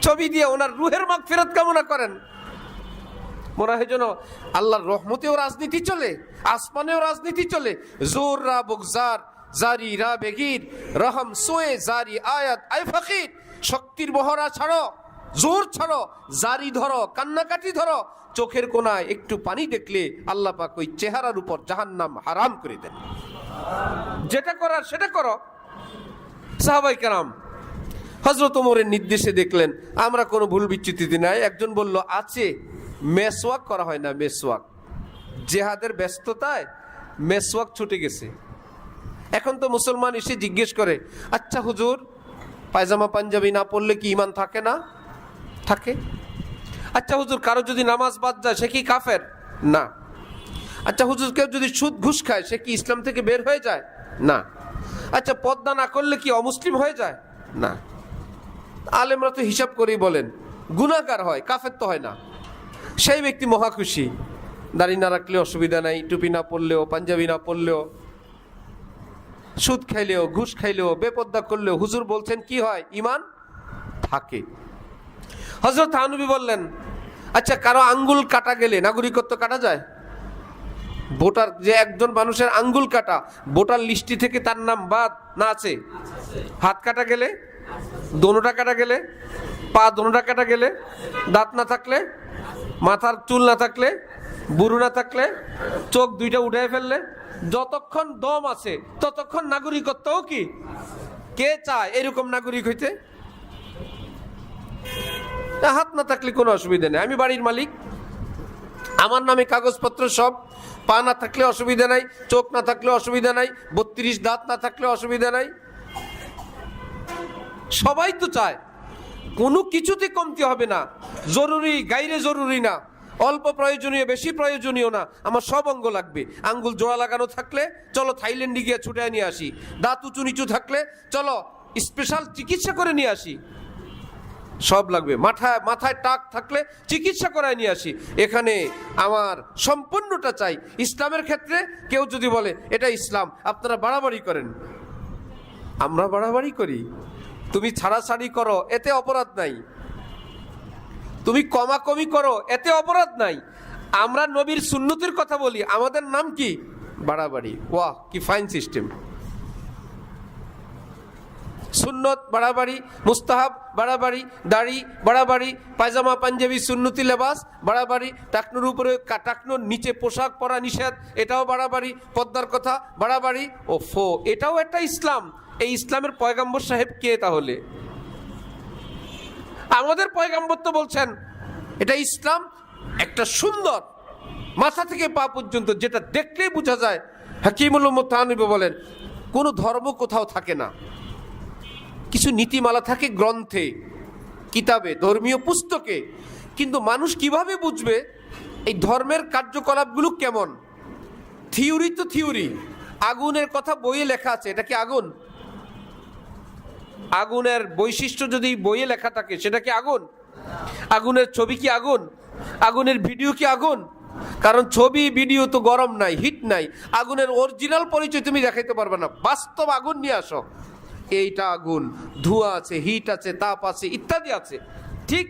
ছবি দিয়ে ওনার রুহের মাগফিরাত কামনা করেন। মনে হয় যেন আল্লাহর রহমতেও রাজনীতি চলে, আসমানেও রাজনীতি চলে। জোর রা বুগজার জারি রা বেগির রহম সোয়ে জারি আয়াত আই ফকির। শক্তির মহড়া ছাড়ো, জোর ছাড়ো, জারি ধরো, কান্নাকাটি ধরো, চোখের কোনায় একটু পানি দেখলে আল্লাহ পাক ওই চেহারার উপর জাহান্নাম হারাম করে দেন। যেটা করার সেটা করো। সাহাবায়ে কেরাম হযরত ওমরের নির্দেশে দেখলেন আমরা কোনো ভুল বিচ্যুতি নাই। একজন বলল, আছে, মেসওয়াক করা হয় না, মেসওয়াক। জেহাদের ব্যস্ততায় মেসওয়াক ছুটে গেছে। এখন তো মুসলমান এসে জিজ্ঞেস করে, আচ্ছা হুজুর, পায়জামা পাঞ্জাবি না পড়লে কি ঈমান থাকে না? থাকে। আচ্ছা হুজুর, কারো যদি নামাজ বাদ যায় সে কি কাফের? না। আচ্ছা হুজুর, কেউ যদি সুদ ঘুষ খায় সে কি ইসলাম থেকে বের হয়ে যায়? না। আচ্ছা, পর্দা না করলে কি অমুসলিম হয়ে যায়? না। আলেমরা তো হিসাব করেই বলেন, গুনাহগার হয়, কাফের তো হয় না। সেই ব্যক্তি মহা খুশি, দাড়ি না রাখলে অসুবিধা নাই, টুপি না পরলেও, পাঞ্জাবি না পরলেও, সুদ খাইলেও, ঘুষ খাইলেও, বেপর্দা করলেও হুজুর বলছেন কি হয়? ঈমান থাকে। হযরত নবী বললেন, আচ্ছা, কারো আঙ্গুল কাটা গেলে নাগরিকত্ব কাটা যায়? ভোটার যে একজন মানুষের আঙ্গুল কাটা ভোটার লিস্টি থেকে তার নাম বাদ না আছে? হাত কাটা গেলে, দোনোটা কাটা গেলে, পা দোনোটা কাটা গেলে, দাঁত না থাকলে, মাথার চুল না থাকলে, বুড়ো না থাকলে, চোখ দুইটা উঠে ফেললে, যতক্ষণ দম আছে ততক্ষণ নাগরিকত্বও কি কে চায় এরকম নাগরিক হইতে? হাত না থাকলে কোনো অসুবিধা নেই, আমি বাড়ির মালিক, আমার নামে কাগজপত্র সব, পা না থাকলে অসুবিধা নাই, চোখ না থাকলে অসুবিধা নাই, 32 দাঁত না থাকলে অসুবিধা নাই। সবাই তো চায়, কোনো কিছুতে কমতি হবে না, জরুরি গাইরে জরুরি না, অল্প প্রয়োজনীয় বেশি প্রয়োজনীয় না, আমার সব অঙ্গ লাগবে। আঙ্গুল জোড়া লাগানো থাকলে চলো থাইল্যান্ডে গিয়ে ছুটায় নিয়ে আসি, দাঁত উঁচু নিচু থাকলে চলো স্পেশাল চিকিৎসা করে নিয়ে আসি, সব লাগবে। মাথায় টাক থাকলে চিকিৎসা করায় নিয়ে আসি। এখানে আমার সম্পূর্ণটা চাই। ইসলামের ক্ষেত্রে কেউ যদি বলে এটা ইসলাম, আপনারা বাড়াবাড়ি করেন, আমরা বাড়াবাড়ি করি? তুমি ছাড়াছাড়ি করো এতে অপরাধ নাই, তুমি কমাকমি করো এতে অপরাধ নাই। আমরা নবীর সুন্নতের কথা বলি, আমাদের নাম কি? বাড়াবাড়ি। ওয়াহ, কি ফাইন সিস্টেম! সুন্নত বাড়াবাড়ি, মুস্তাহাব বাড়াবাড়ি, দাড়ি বাড়াবাড়ি, পায়জামা পাঞ্জাবি সুন্নতি লেবাস বাড়াবাড়ি, টাকনুর উপরে টাকনুর নিচে পোশাক পরা নিষেধ, এটাও বাড়াবাড়ি, পর্দার কথা বাড়াবাড়ি। ওফো, এটাও একটা ইসলাম। এই ইসলামের পয়গম্বর সাহেব কে তাহলে? আমাদের পয়গম্বর তো বলছেন এটা ইসলাম, একটা সুন্দর মাথা থেকে পা পর্যন্ত যেটা দেখলেই বোঝা যায়। হাকিমুল উম্মত তানবী বলেন কোনো ধর্ম কোথাও থাকে না, কিছু নীতিমালা থাকে গ্রন্থে, কিতাবে, ধর্মীয় পুস্তকে, কিন্তু মানুষ কিভাবে বুঝবে এই ধর্মের কার্যকলাপগুলো কেমন? থিওরি তো থিওরি, আগুনের কথা বইয়ে লেখা আছে, এটা কি আগুন? আগুনের বৈশিষ্ট্য যদি বইয়ে লেখা থাকে সেটা কি আগুন? আগুনের ছবি কি আগুন? আগুনের ভিডিও কি আগুন? কারণ ছবি ভিডিও তো গরম নাই, হিট নাই। আগুনের অরিজিনাল পরিচয় তুমি দেখাইতে পারবে না, বাস্তব আগুন নিয়ে আসো, এইটা আগুন, ধোঁয়া আছে, হিট আছে, তাপ আছে, ইত্যাদি আছে। ঠিক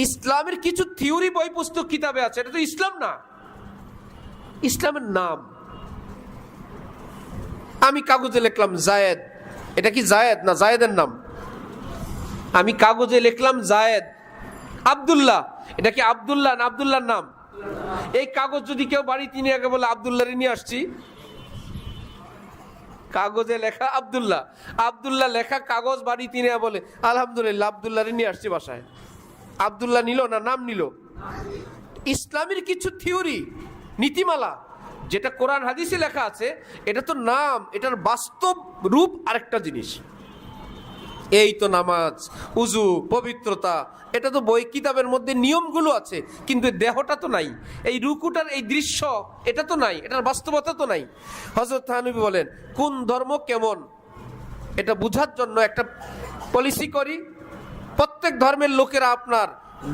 ইসলামের কিছু থিওরি বই পুস্তক কিতাবে আছে, এটা তো ইসলাম না, ইসলামের নাম। আমি কাগজে লিখলাম জায়েদ, এটা কি জায়েদ না জায়েদের নাম? আমি কাগজে লিখলাম জায়েদ, আব্দুল্লাহ, এটা কি আব্দুল্লাহ না আব্দুল্লাহর নাম? এই কাগজ যদি কেউ বাড়িতে নিয়ে আগে বলে আব্দুল্লাহরে নিয়ে আসছি, কাগজে লেখা আব্দুল্লাহ, আব্দুল্লাহ লেখা কাগজ বাড়িতে নিয়ে বলে আলহামদুলিল্লাহ আব্দুল্লাহরে নিয়ে আসছি বাসায়, আব্দুল্লাহ নিল না নাম নিল? ইসলামের কিছু থিওরি নীতিমালা যেটা কোরআন হাদিসে লেখা আছে, এটা তো নাম, এটার বাস্তব রূপ আরেকটা জিনিস। এই তো নামাজ, উজু, পবিত্রতা, এটা তো বই কিতাবের মধ্যে নিয়মগুলো আছে, কিন্তু দেহটা তো নাই। এই রুকুটার এই দৃশ্য এটা তো নাই, এটার বাস্তবতা তো নাই। হযরত থানবী বলেন কোন ধর্ম কেমন এটা বোঝার জন্য একটা পলিসি করি। প্রত্যেক ধর্মের লোকেরা আপনার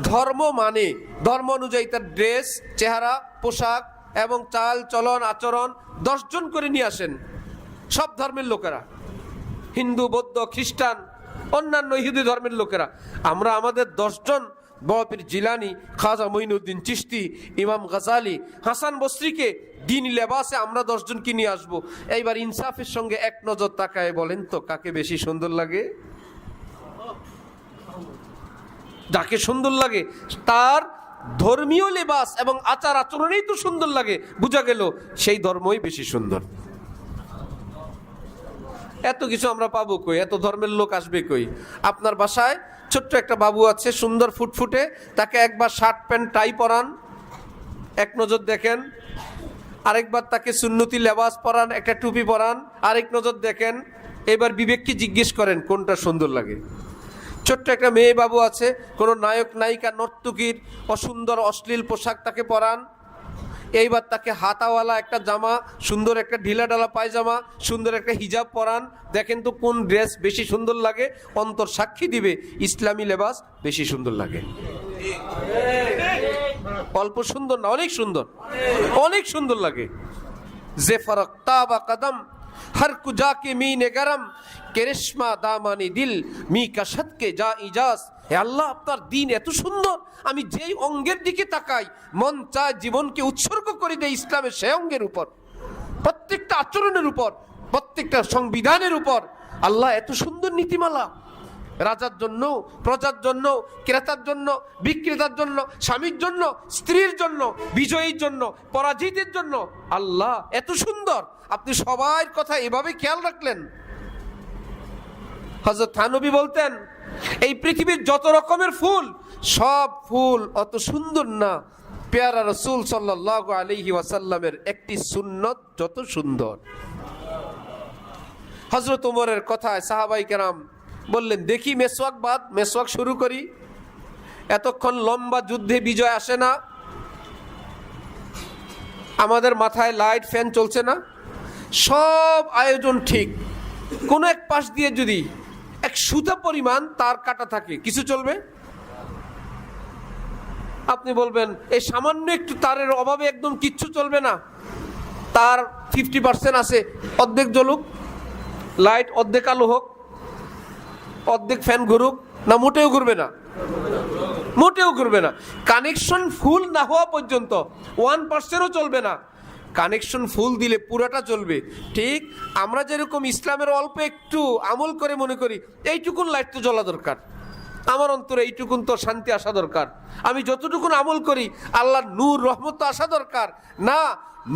ধর্ম মানে ধর্ম অনুযায়ী তার ড্রেস, চেহারা, পোশাক এবং চাল চলন আচরণ 10 জন করে নিয়ে আসেন, সব ধর্মের লোকেরা, হিন্দু, বৌদ্ধ, খ্রিস্টান, অন্যান্য ইহুদি ধর্মের লোকেরা। আমরা আমাদের 10 জন, বড় পীর জিলানি, খাজা মঈনুদ্দিন চিশতি, ইমাম গাজালি, হাসান বসরিকে দিন লেবাসে আমরা 10 জনকে নিয়ে আসবো। এইবার ইনসাফের সঙ্গে এক নজর তাকায় বলেন তো কাকে বেশি সুন্দর লাগে? যাকে সুন্দর লাগে তার ধর্মীয় লেবাস এবং আচার আচরণেই তো সুন্দর লাগে, বোঝা গেল সেই ধর্মই বেশি সুন্দর। এত কিছু আমরা পাবো কই? এত ধর্মের লোক আসবে কই? আপনার বাসায় ছোট্ট একটা বাবু আছে, সুন্দর ফুটফুটে, তাকে একবার শার্ট প্যান্ট টাই পরান, এক নজর দেখেন। আরেকবার তাকে সুন্নতি লেবাস পরান, একটা টুপি পরান, আরেক নজর দেখেন। এবার বিবেককে জিজ্ঞেস করেন কোনটা সুন্দর লাগে। ছোট্ট একটা মেয়ে বাবু আছে, কোনো নায়ক নায়িকা নর্তকীর অসুন্দর অশ্লীল পোশাক তাকে পরান, এইবার তাকে হাতাওয়ালা একটা জামা, সুন্দর একটা ঢিলা ঢালা পায়জামা, সুন্দর একটা হিজাব পরান, দেখেন তো কোন ড্রেস বেশি সুন্দর লাগে। অন্তর সাক্ষী দিবে ইসলামী লেবাস বেশি সুন্দর লাগে। অল্প সুন্দর না, অনেক সুন্দর, অনেক সুন্দর লাগে। যে ফরক তাবা কদম हर कुजा के मीने गरम के रेशमा दामानी दिल मी का शत के जा इजाज হে আল্লাহ, আপনার দিন এত সুন্দর, আমি যেই অঙ্গের দিকে তাকাই মন চায় জীবনকে উৎসর্গ করে দেয় ইসলামের সেই অঙ্গের উপর, প্রত্যেকটা আচরণের উপর, প্রত্যেকটা সংবিধানের উপর। আল্লাহ এত সুন্দর নীতিমালা, রাজার জন্য, প্রজার জন্য, ক্রেতার জন্য, বিক্রেতার জন্য, স্বামীর জন্য, স্ত্রীর জন্য, বিজয়ীর জন্য, পরাজিতের জন্য। আল্লাহ এত সুন্দর, আপনি সবার কথা এভাবে খেয়াল রাখলেন। হযরত থানবী বলতেন, এই পৃথিবীর যত রকমের ফুল, সব ফুল অত সুন্দর না, পেয়ারা রাসূল সাল্লাল্লাহু আলাইহি ওয়াসাল্লামের একটি সুন্নত যত সুন্দর। হযরত ওমরের কথায় সাহাবায়ে কেরাম বললেন, দেখি মেসওয়াক বাদ, মেসওয়াক শুরু করি। এতক্ষণ লম্বা যুদ্ধে বিজয় আসে না, আমাদের মাথায় লাইট ফ্যান চলছে না, সব আয়োজন ঠিক, কোনো এক পাশ দিয়ে যদি এক সুতা পরিমাণ তার কাটা থাকে, কিছু চলবে? আপনি বলবেন এই সামান্য একটু তারের অভাবে একদম কিচ্ছু চলবে না, তার 50% আছে, অর্ধেক জ্বলুক, লাইট অর্ধেক আলো হোক, অর্ধেক ফ্যান ঘুরুক, না মোটেও ঘুরবে না, মোটেও ঘুরবে না। কানেকশন ফুল না হওয়া পর্যন্ত 1%ও চলবে না, কানেকশন ফুল দিলে পুরাটা চলবে। ঠিক আমরা যেরকম ইসলামের অল্প একটু আমল করে মনে করি এইটুকুন লাইট তো জ্বলা দরকার, আমার অন্তরে এইটুকুন তো শান্তি আসা দরকার, আমি যতটুকুন আমল করি আল্লাহর নূর রহমত তো আসা দরকার না।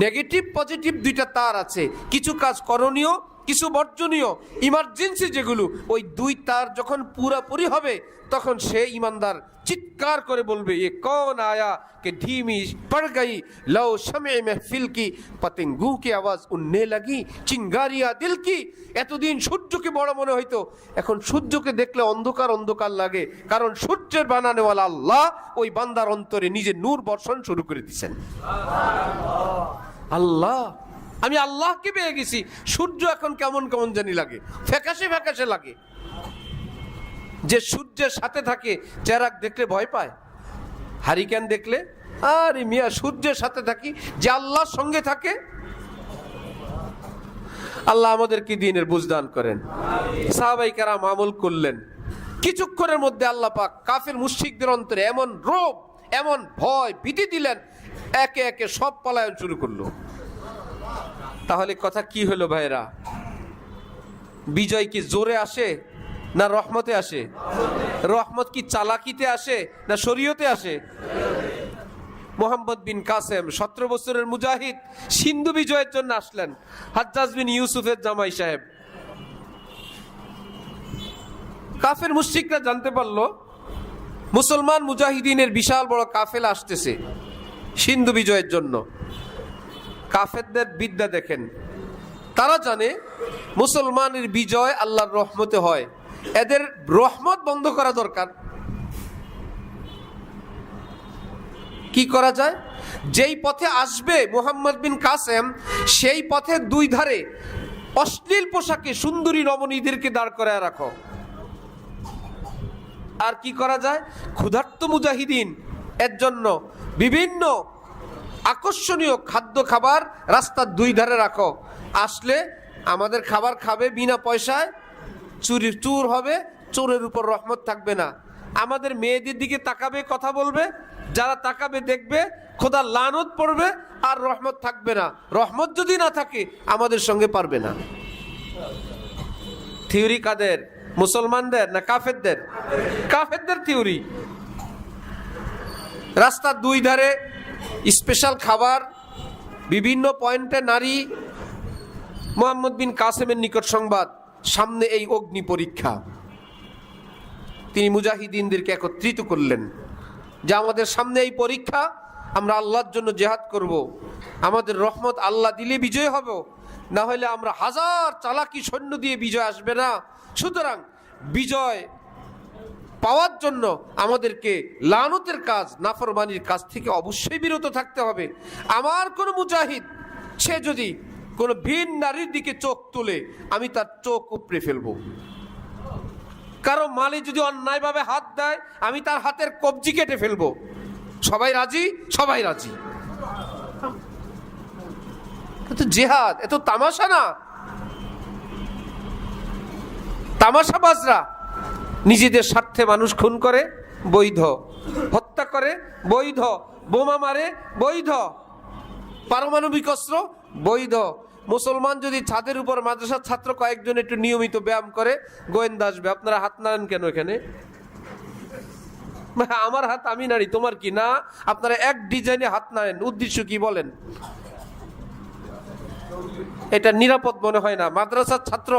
নেগেটিভ পজিটিভ দুইটা তার আছে, কিছু কাজ করণীয়, কিছু বর্জনীয়, ইমার্জেন্সি যেগুলো, ওই দুই তার যখন পুরাপুরি হবে তখন সে ইমানদার চিৎকার করে বলবে, এ কौन आया कि धीमी पड़ गई लो शमे महफिल की पतंगों की आवाज उड़ने लगी चिंगारियां दिल की। এতদিন সূর্যকে বড় মনে হইতো, এখন সূর্যকে দেখলে অন্ধকার অন্ধকার লাগে, কারণ সূর্যের বানানেওয়ালা আল্লাহ ওই বান্দার অন্তরে নিজের নূর বর্ষণ শুরু করে দিয়েছেন। আল্লাহ, আমি আল্লাহকে পেয়ে গেছি, সূর্য এখন কেমন কেমন জানি লাগে, ফ্যাকাশে ফ্যাকাশে লাগে। যে সূর্যের সাথে থাকে চেরাক দেখলে ভয় পায়, হারিকেন দেখলে, আরে মিয়া সূর্যের সাথে থাকি, যে আল্লাহর সঙ্গে থাকে। আল্লাহ আমাদেরকে দ্বীনের বুঝদান করেন। সাহাবায়ে কেরাম আমল করলেন, কিছুক্ষণের মধ্যে আল্লাহ পাক কাফের মুশরিকদের অন্তরে এমন রোব, এমন ভয় ভীতি দিলেন, একে একে সব পলায়ন শুরু করলো। তাহলে কথা কি হলো ভাইরা? বিজয় কি জোরে আসে না রহমতে আসে? রহমত কি চালাকিতে আসে না শরীয়তে আসে? মোহাম্মদ বিন কাসেম 17 বছরের মুজাহিদ সিন্ধু বিজয়ের জন্য আসলেন, হাজ্জাজ বিন ইউসুফের জামাই সাহেব। কাফের মুশরিকরা জানতে পারলো মুসলমান মুজাহিদিনের বিশাল বড় কাফেলা আসতেছে সিন্ধু বিজয়ের জন্য। কাফেরদের বিদ্যা দেখেন, তারা জানে মুসলমানের বিজয় আল্লাহর রহমতে হয়, এদের রহমত বন্ধ করা দরকার। কি করা যায়? যেই পথে আসবে মোহাম্মদ বিন কাসেম, সেই পথে দুই ধারে অশ্লীল পোশাকে সুন্দরী রমণীদেরকে দাঁড় করায় রাখো। আর কি করা যায়? ক্ষুধার্ত মুজাহিদিন এর জন্য বিভিন্ন আকর্ষণীয় খাদ্য খাবার রাস্তার দুই ধারে রাখো, আসলে আমাদের খাবার খাবে বিনা পয়সায়, চুর হবে, চোরের উপর রহমত থাকবে না। আমাদের মেয়েদের দিকে তাকাবে, কথা বলবে, যারা তাকাবে দেখবে খোদার লানত পড়বে, আর রহমত থাকবে না। রহমত যদি না থাকে আমাদের সঙ্গে পারবে না। থিওরি কাদের? মুসলমানদের না কাফেরদের? কাফেরদের থিওরি। রাস্তার দুই ধারে স্পেশাল খাবার, বিভিন্ন পয়েন্টে নারী। মোহাম্মদ বিন কাসেমের নিকট সংবাদ, সামনে এই অগ্নি পরীক্ষা। তিনি মুজাহিদিনদেরকে একত্রিত করলেন যে আমাদের সামনে এই পরীক্ষা, আমরা আল্লাহর জন্য জেহাদ করব, আমাদের রহমত আল্লাহ দিলে বিজয় হব, না হলে আমরা হাজার চালাকি সৈন্য দিয়ে বিজয় আসবে না। সুতরাং বিজয় পাওয়ার জন্য আমাদেরকে লানতের কাজ, নাফরমানির কাজ থেকে অবশ্যই বিরত থাকতে হবে। আমার কোনো মুজাহিদ সে যদি কোনো ভিন নারীর দিকে চোখ তুলে, আমি তার চোখ উপড়ে ফেলবো। কারো মালে যদি অন্যায়ভাবে হাত দেয়, আমি তার হাতের কবজি কেটে ফেলবো। সবাই রাজি? সবাই রাজি। এত জেহাদ, এত তামাশা না, তামাশা বাজরা। নিজেদের স্বার্থে মানুষ খুন করে বৈধ, হত্যা করে বৈধ, বোমা মারে বৈধ, পারমাণবিক অস্ত্র বৈধ। মুসলমান যদি ছাদের উপর মাদ্রাসার ছাত্র কয়েকজন একটু নিয়মিত ব্যায়াম করে, গোয়েন্দা আসবে, আপনারা হাত নাড়েন কেন এখানে? আমার হাত আমি নাড়ি, তোমার কি না? আপনারা এক ডিজাইনে হাত নাড়েন, উদ্দেশ্য কি বলেন? এটা নিরাপদ মনে হয় না। মাদ্রাসার ছাত্র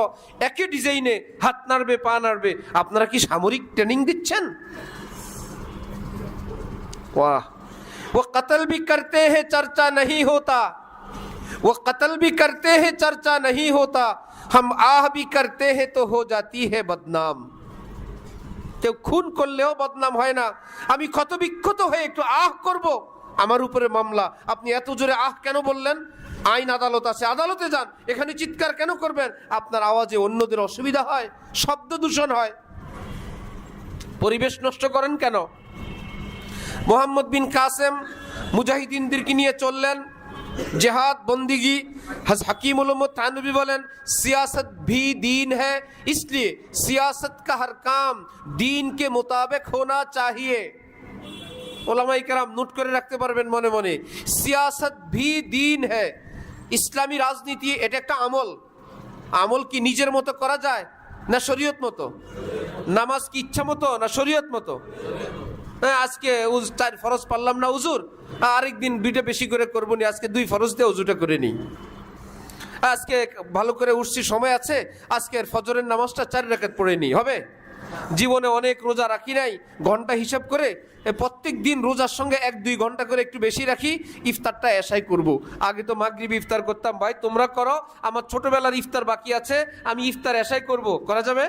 একই ডিজাইনে হাত নাড়বে, পা নাড়বে, আপনারা কি সামরিক ট্রেনিং দিচ্ছেন? वाह, वो कत्ल भी करते हैं चर्चा नहीं होता, वो कत्ल भी करते हैं चर्चा नहीं होता, हम आह भी करते हैं तो हो जाती है बदनाम। কেউ খুন করলেও বদনাম হয় না। আমি ক্ষত বিক্ষত হয়ে একটু আহ করব, আমার উপরে মামলা। আপনি এত জোরে আহ কেন বললেন? আইন আদালত আছে, আদালতে যান। এখানে চিৎকার কেন করবেন? আপনার আওয়াজে অন্যদের অসুবিধা হয়, শব্দ দূষণ হয়। পরিবেশ নষ্ট করেন কেন? মোহাম্মদ বিন কাসেম মুজাহিদিনদেরকে নিয়ে চললেন জেহাদ বন্দিগি। हकीम उल उम्मत थानवी बोलेन, सियासत भी दीन है, इसलिए सियासत का हर काम दीन के मुताबिक होना चाहिए। ওলামায়ে কেরাম নোট করে রাখতে পারবেন মনে মনে, সিয়াসত ভি দীন হ্যায়। ইসলামী রাজনীতি এটা একটা আমল। আমল কি নিজের মতো করা যায় না শরীয়ত মতো? নামাজ কি ইচ্ছা মতো না শরীয়ত মতো? আজকে 4 ফরজ পারলাম না হুজুর, আরেকদিন 2টা বেশি করে করবো নি, আজকে 2 ফরজ দিয়ে উজুটা করে নিই। আজকে ভালো করে উঠছি, সময় আছে, আজকের ফজরের নামাজটা 4 রাকাত পড়ে নিই, হবে? জীবনে অনেক রোজা রাখি নাই, ঘন্টা হিসাব করে প্রত্যেক দিন রোজার সঙ্গে 1-2 ঘন্টা করে একটু বেশি রাখি, ইফতারটা এশাই করব। আগে তো মাগরিব ইফতার করতাম, ভাই তোমরা করো, আমার ছোটবেলার ইফতার বাকি আছে, আমি ইফতার এশাই করব। করা যাবে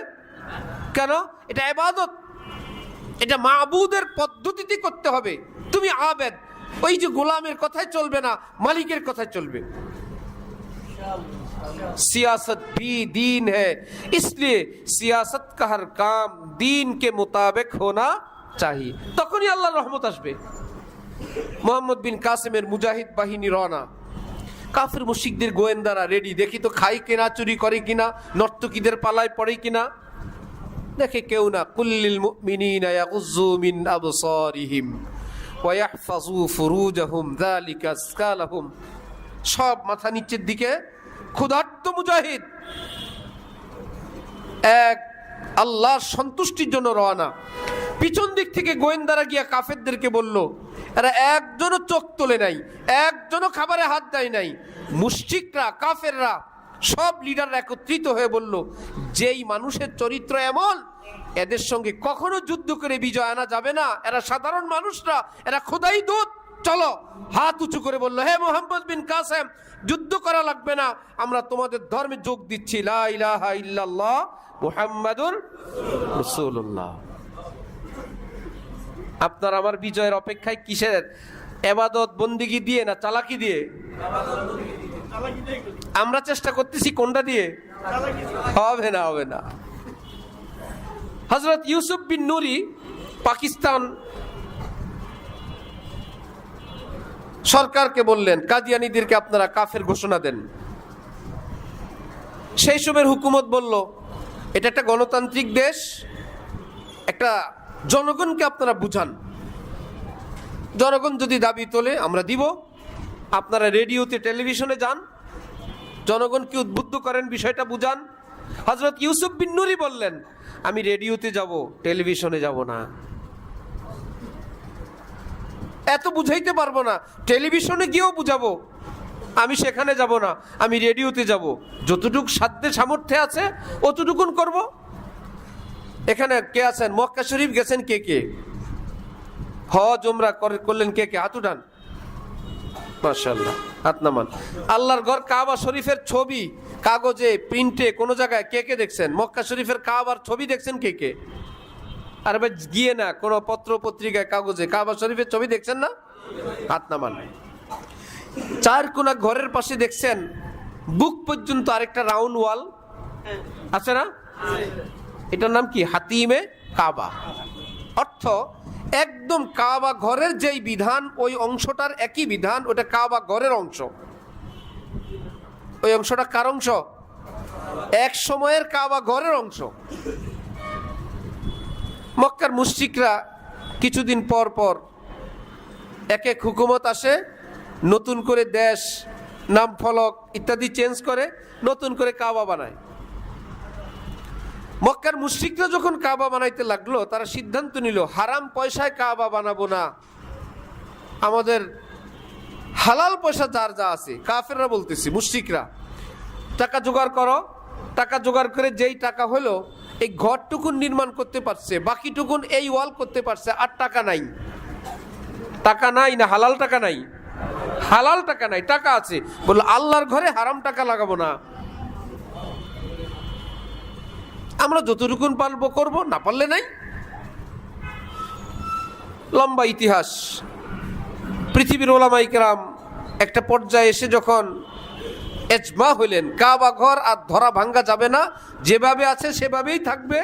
কেন? এটা ইবাদত, এটা মাবুদের পদ্ধতিতে করতে হবে। তুমি আবেদ, ওই যে গোলামের কথাই চলবে না, মালিকের কথাই চলবে। सियासत भी दीन है, इसलिए सियासत का हर काम दीन के मुताबिक होना चाहिए। তখনই আল্লাহর রহমত আসবে। মোহাম্মদ বিন কাসেমের মুজাহিদ বাহিনী রওনা। কাফির মুশরিকদের গোয়েন্দারা রেডি, দেখি তো খাই কিনা, চুরি করে কিনা, নর্তকীদের পালায় পড়ে কিনা। দেখে কেউ না। কুল্লিল মুমিনিনা ইয়াগুযু মিন আবসারিহিম ওয়া ইয়াহফাযু ফুরুজাহুম যালিকা আযকা লাহুম। সব মাথা নিচের দিকে, ক্ষুধার্ত মুজাহিদ এক আল্লাহর সন্তুষ্টির জন্য রওনা। পিছন দিক থেকে গোয়েন্দারা গিয়া কাফেরদেরকে বলল, এরা একজনও চোখ তোলে নাই, একজনও খাবারে হাত দেয় নাই। মুশরিকরা, কাফেররা, সব লিডাররা একত্রিত হয়ে বলল, যেই মানুষের চরিত্র এমন, এদের সঙ্গে কখনো যুদ্ধ করে বিজয় আনা যাবে না। এরা সাধারণ মানুষরা, এরা খোদাই দূত। চলো, হাত উঁচু করে বলল, হে মোহাম্মদ বিন কাসেম, যুদ্ধ করা লাগবে না, আমরা তোমাদের ধর্মে যোগ দিচ্ছি। লা ইলাহা ইল্লাল্লাহ মুহাম্মাদুর রাসূলুল্লাহ। আপনার আমার বিজয়ের অপেক্ষায় কিসের? ইবাদত বন্দেগী দিয়ে না চালাকি দিয়ে? আমরা চেষ্টা করতেছি কোনটা দিয়ে? হবে না, হবে না। হযরত ইউসুফ বিন নুরি পাকিস্তান সরকারকে বললেন, কাদিয়ানীদেরকে আপনারা কাফের ঘোষণা দেন। সেই সময়ের হুকুমত বলল, এটা একটা গণতান্ত্রিক দেশ, একটা জনগণকে আপনারা বুঝান। জনগণ যদি দাবি তোলে আমরা দিব। আপনারা রেডিওতে টেলিভিশনে যান, জনগণকে উদ্বুদ্ধ করেন, বিষয়টা বুঝান। হযরত ইউসুফ বিন নুরি বললেন, আমি রেডিওতে যাব, টেলিভিশনে যাব না। এত বুঝাইতে পারবো না, টেলিভিশনে গিয়েও বুঝাবো, আমি সেখানে যাব না, আমি রেডিওতে যাব। যতটুকু সাধ্যে সামর্থ্যে আছে অতটুকুন করব। এখানে কে আছেন? মক্কা শরীফ গেছেন কে কে? হজ উমরা করলেন কে কে? হাত উঠান। মাশাআল্লাহ, হাত নামান। আল্লাহর ঘর কাবা শরীফের ছবি কাগজে, প্রিন্টে, কোন জায়গায় কে কে দেখছেন? মক্কা শরীফের কাবার ছবি দেখছেন কে কে? আর ভাই গিয়ে না, কোন পত্র পত্রিকায় কাগজে কাবা শরীফের ছবি দেখছেন না? হাত নামান। 4 কোনা ঘরের পাশে দেখছেন বুক পর্যন্ত আরেকটা রাউন্ড ওয়াল আছে না? এটার নাম কি? হাতিমে কাবা। অর্থ একদম কাবা ঘরের যেই বিধান, ওই অংশটার একই বিধান, ওটা কাবা ঘরের অংশ। ওই অংশটা কার অংশ? এক সময়ের কাবা ঘরের অংশ। মক্কার মুশরিকরা কিছুদিন পর পর এক এক হুকুমত আসে, নতুন করে দেশ, নাম ফলক ইত্যাদি চেঞ্জ করে নতুন করে কাবা বানায়। মক্কার মুশরিকরা যখন কাবা বানাইতে লাগলো, তারা সিদ্ধান্ত নিল হারাম পয়সায় কাবা বানাবো না, আমাদের হালাল পয়সা যার যা আছে, কাফেররা বলতেছি, মুশরিকরা, টাকা জোগাড় করো। টাকা জোগাড় করে যেই টাকা হলো এই ঘরটুকুন নির্মাণ করতে পারছে, বাকিটুকুন এই ওয়াল করতে পারছে, আর টাকা নাই। টাকা নাই না হালাল টাকা নাই? হালাল টাকা নাই, টাকা আছে। বললো আল্লাহর ঘরে হারাম টাকা লাগাবো না, আমরা যতটুকুন পারবো করবো, না পারলে নাই। লম্বা ইতিহাস। পৃথিবীর ওলামায়ে কেরাম একটা পর্যায়ে এসে যখন এজমা হইলেন কাবা ঘর আর ধরা ভাঙ্গা যাবে না, যেভাবে আছে সেভাবেই থাকবে,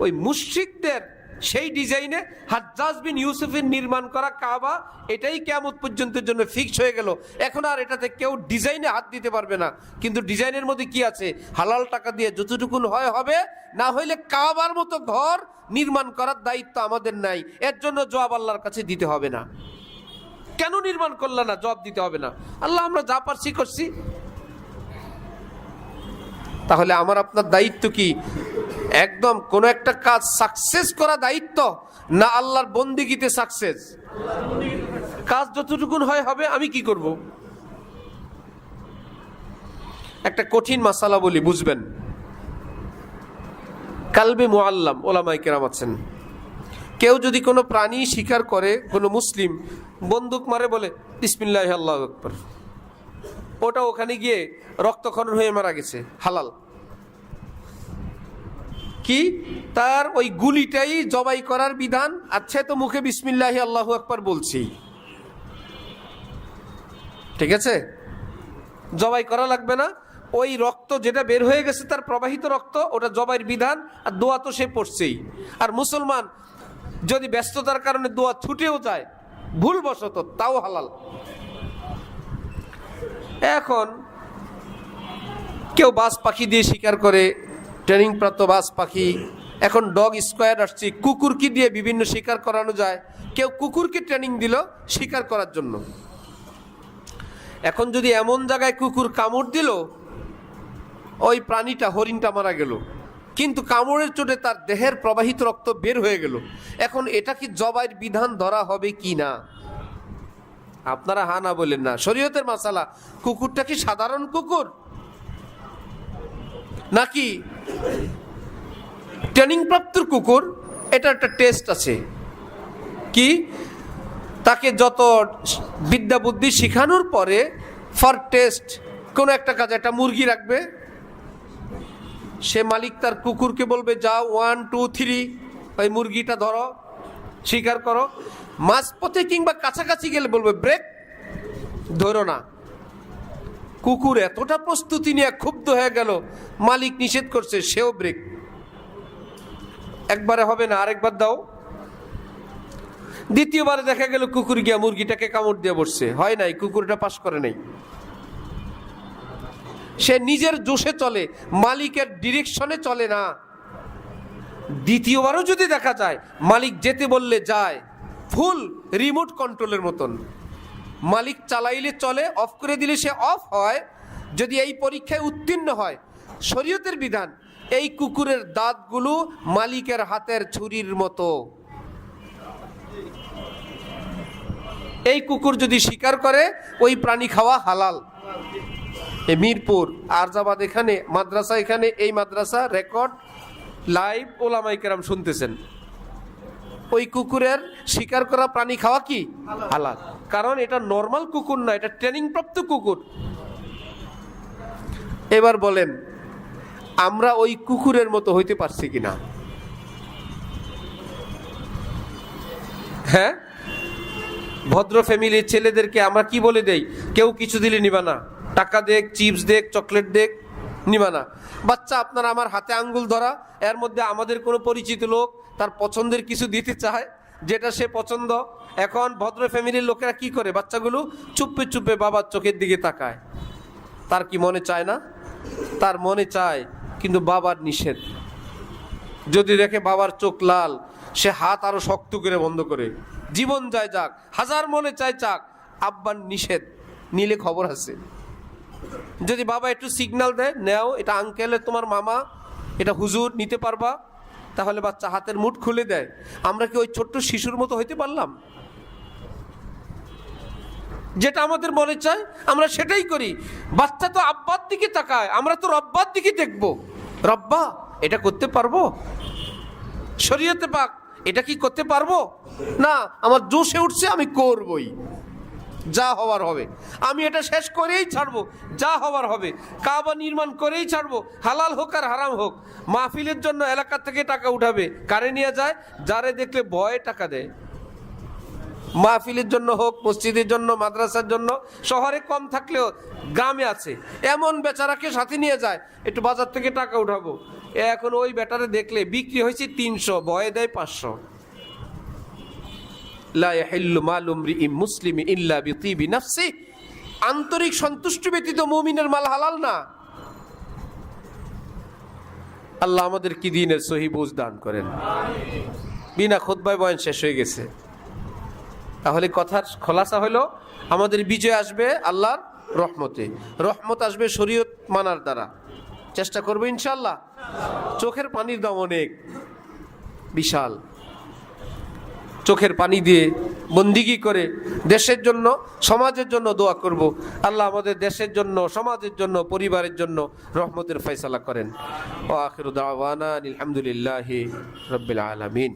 ওই মুশরিকদের সেই ডিজাইনে হাজ্জাজ বিন ইউসুফের নির্মাণ করা কাবা এটাই কিয়ামত পর্যন্তের জন্য ফিক্স হয়ে গেল। এখন আর এটাতে কেউ ডিজাইনে হাত দিতে পারবে না। কিন্তু ডিজাইনের মধ্যে কি আছে? হালাল টাকা দিয়ে যতটুকুন হয় হবে, না হইলে কাবার মতো ঘর নির্মাণ করার দায়িত্ব আমাদের নাই। এর জন্য জবাব আল্লাহর কাছে দিতে হবে না। কেন নির্মাণ করলা না? জবাব দিতে হবে না। আল্লাহ আমরা যা পারছি করছি। তাহলে আমার আপনার দায়িত্ব কি একদম কোন একটা কাজ সাকসেস করা দায়িত্ব, না আল্লাহর বন্দিগিতে সাকসেস? কাজ যতটুকুন হয় হবে, আমি কি করব? একটা কঠিন মাসালা বলি, বুঝবেন। কালবে মুআল্লাম ওলামায়ে কেরাম আছেন, কেউ যদি কোনো প্রাণী শিকার করে, কোনো মুসলিম বন্দুক মারে, বলে বিসমিল্লাহি আল্লাহু আকবার, ওটা ওখানে গিয়ে রক্তক্ষরণ হয়ে মারা গেছে, হালাল। কি তার ওই গুলিটাই জবাই করার বিধান? আচ্ছা, তো মুখে বিসমিল্লাহি আল্লাহু আকবার বলছি, ঠিক আছে, জবাই করা লাগবে না। ওই রক্ত যেটা বের হয়ে গেছে, তার প্রবাহিত রক্ত, ওটা জবাইয়ের বিধান, আর দোয়া তো সে পড়ছেই। আর মুসলমান যদি ব্যস্ততার কারণে দোয়া ছুটেও যায় ভুলবশত, তাও হালাল। এখন কেউ বাজ পাখি দিয়ে শিকার করে, ট্রেনিং প্রাপ্ত বাজ পাখি। এখন ডগ স্কোয়াড আসছে, কুকুরকে দিয়ে বিভিন্ন শিকার করানো যায়। কেউ কুকুরকে ট্রেনিং দিল শিকার করার জন্য। এখন যদি এমন জায়গায় কুকুর কামড় দিল, ওই প্রাণীটা, হরিণটা মারা গেল, কিন্তু কামড়ের চোটে তার দেহের প্রবাহিত রক্ত বের হয়ে গেল, এখন এটা কি জবাইয়ের বিধান ধরা হবে কি না? আপনারা হা না বলেন না, শরীয়তের মাসালা। কুকুরটা কি সাধারণ কুকুর নাকি ট্রেনিং প্রাপ্ত কুকুর? এটা একটা টেস্ট আছে। কি তাকে যত বিদ্যা বুদ্ধি শিখানোর পরে ফর টেস্ট কোনো একটা কাজ, একটা মুরগি রাখবে, সে মালিক তার কুকুরকে বলবে যাও 1 2 3 ওই মুরগিটা ধরো, শিকার করো। মাঝপথে কিংবা কাছাকাছি গেলে বলবে ব্রেক, ধরো না। কুকুর এতটা প্রস্তুতি নিয়ে ক্ষুব্ধ হয়ে গেল, মালিক নিষেধ করছে, সেও ব্রেক। একবারে হবে না, আরেকবার দাও। দ্বিতীয়বারে দেখা গেল কুকুর গিয়া মুরগিটাকে কামড় দিয়ে বসছে, হয় নাই, কুকুরটা পাস করে নাই। সে নিজের জোশে চলে, মালিকের ডিরেকশনে চলে না। দ্বিতীয়বারও যদি দেখা যায় মালিক যেতে বললে যায়, ফুল রিমোট কন্ট্রোলের মতন, মালিক চালাইলে চলে, অফ করে দিলে সে অফ হয়। যদি এই পরীক্ষায় উত্তীর্ণ হয়, শরীয়তের বিধান, এই কুকুরের দাঁতগুলো মালিকের হাতের ছুরির মতো। এই কুকুর যদি শিকার করে, ওই প্রাণী খাওয়া হালাল। মিরপুর আরজাবাদ, এখানে মাদ্রাসা, এখানে এই মাদ্রাসা রেকর্ড লাইভ ওলামায়ে কেরাম শুনতেছেন। ওই কুকুরের শিকার করা প্রাণী খাওয়া কি হালাল, কারণ এটা নর্মাল কুকুর না, এটা ট্রেনিং প্রাপ্ত কুকুর। এবার বলেন, আমরা ওই কুকুরের মতো হইতে পারছি কিনা? হ্যাঁ, ভদ্র ফ্যামিলির ছেলেদেরকে আমরা কি বলে দেই? কেউ কিছু দিলে নিবা না, টাকা দেখ, চিপস দেখ, চকলেট দেখ, নিবা না। বাচ্চা আপনার আমার হাতে আঙ্গুল ধরা, এর মধ্যে আমাদের কোনো পরিচিত লোক তার পছন্দের কিছু দিতে চায়, যেটা সে পছন্দ। এখন ভদ্র ফ্যামিলির লোকেরা কি করে? বাচ্চাগুলো চুপে চুপে বাবার চোখের দিকে তাকায়। তার কি মনে চায় না? তার মনে চায় কিন্তু বাবার নিষেধ। যদি দেখে বাবার চোখ লাল, সে হাত আরো শক্ত করে বন্ধ করে, জীবন যায় যাক, হাজার মনে চাই চাক, আব্বার নিষেধ, নিলে খবর আছে। যদি বাবা একটু সিগন্যাল দেয়, নেও, এটা আঙ্কেলের, তোমার মামা, এটা হুজুর, নিতে পারবা, তাহলে বাচ্চা হাতের মুঠ খুলে দেয়। আমরা কি ওই ছোট্ট শিশুর মতো হইতে পারলাম? যেটা আমাদের মনে চায় আমরা সেটাই করি। বাচ্চা তো আব্বার দিকে তাকায়, আমরা তো রব্বার দিকে দেখব। রব্বা, এটা করতে পারবো? শরীয়তে পাক এটা কি করতে পারবো? না, আমার জোশে উঠছে, আমি করবই, যা হওয়ার হবে। আমি এটা শেষ করেই ছাড়বো, যা হওয়ার হবে। কাবা নির্মাণ করেই ছাড়বো, হালাল হোক আর হারাম হোক। মাহফিলের জন্য এলাকা থেকে টাকা উঠাবে, কারে নিয়ে যায়? যারে দেখলে ভয়ে টাকা দেয়। মাহফিলের জন্য হোক, মসজিদের জন্য, মাদ্রাসার জন্য, শহরে কম থাকলেও গ্রামে আছে, এমন বেচারাকে সাথে নিয়ে যায়, একটু বাজার থেকে টাকা উঠাবো। এখন ওই বেটারে দেখলে বিক্রি হয়েছে 300, ভয়ে দেয় 500। লা ইয়াহিল্লু মালু ইমরিইন মুসলিমিন ইল্লা বিতিবি নাফসি, আন্তরিক সন্তুষ্টি ব্যতীত মুমিনের মাল হালাল না। আল্লাহ আমাদের কি দ্বীনের সহি বুঝ দান করেন। বিনা খুতবায় বয়ান শেষ হয়ে গেছে। তাহলে কথার খোলাসা হলো, আমাদের বিজয় আসবে আল্লাহর রহমতে, রহমত আসবে শরীয়ত মানার দ্বারা। চেষ্টা করবো ইনশাআল্লাহ। চোখের পানির দাম অনেক বিশাল, চোখের পানি দিয়ে বন্দিগি করে দেশের জন্য, সমাজের জন্য দোয়া করব। আল্লাহ আমাদের দেশের জন্য, সমাজের জন্য, পরিবারের জন্য রহমতের ফয়সালা করেন। ওয়া আখিরু দাওয়ানা আলহামদুলিল্লাহি রাব্বিল আলামিন।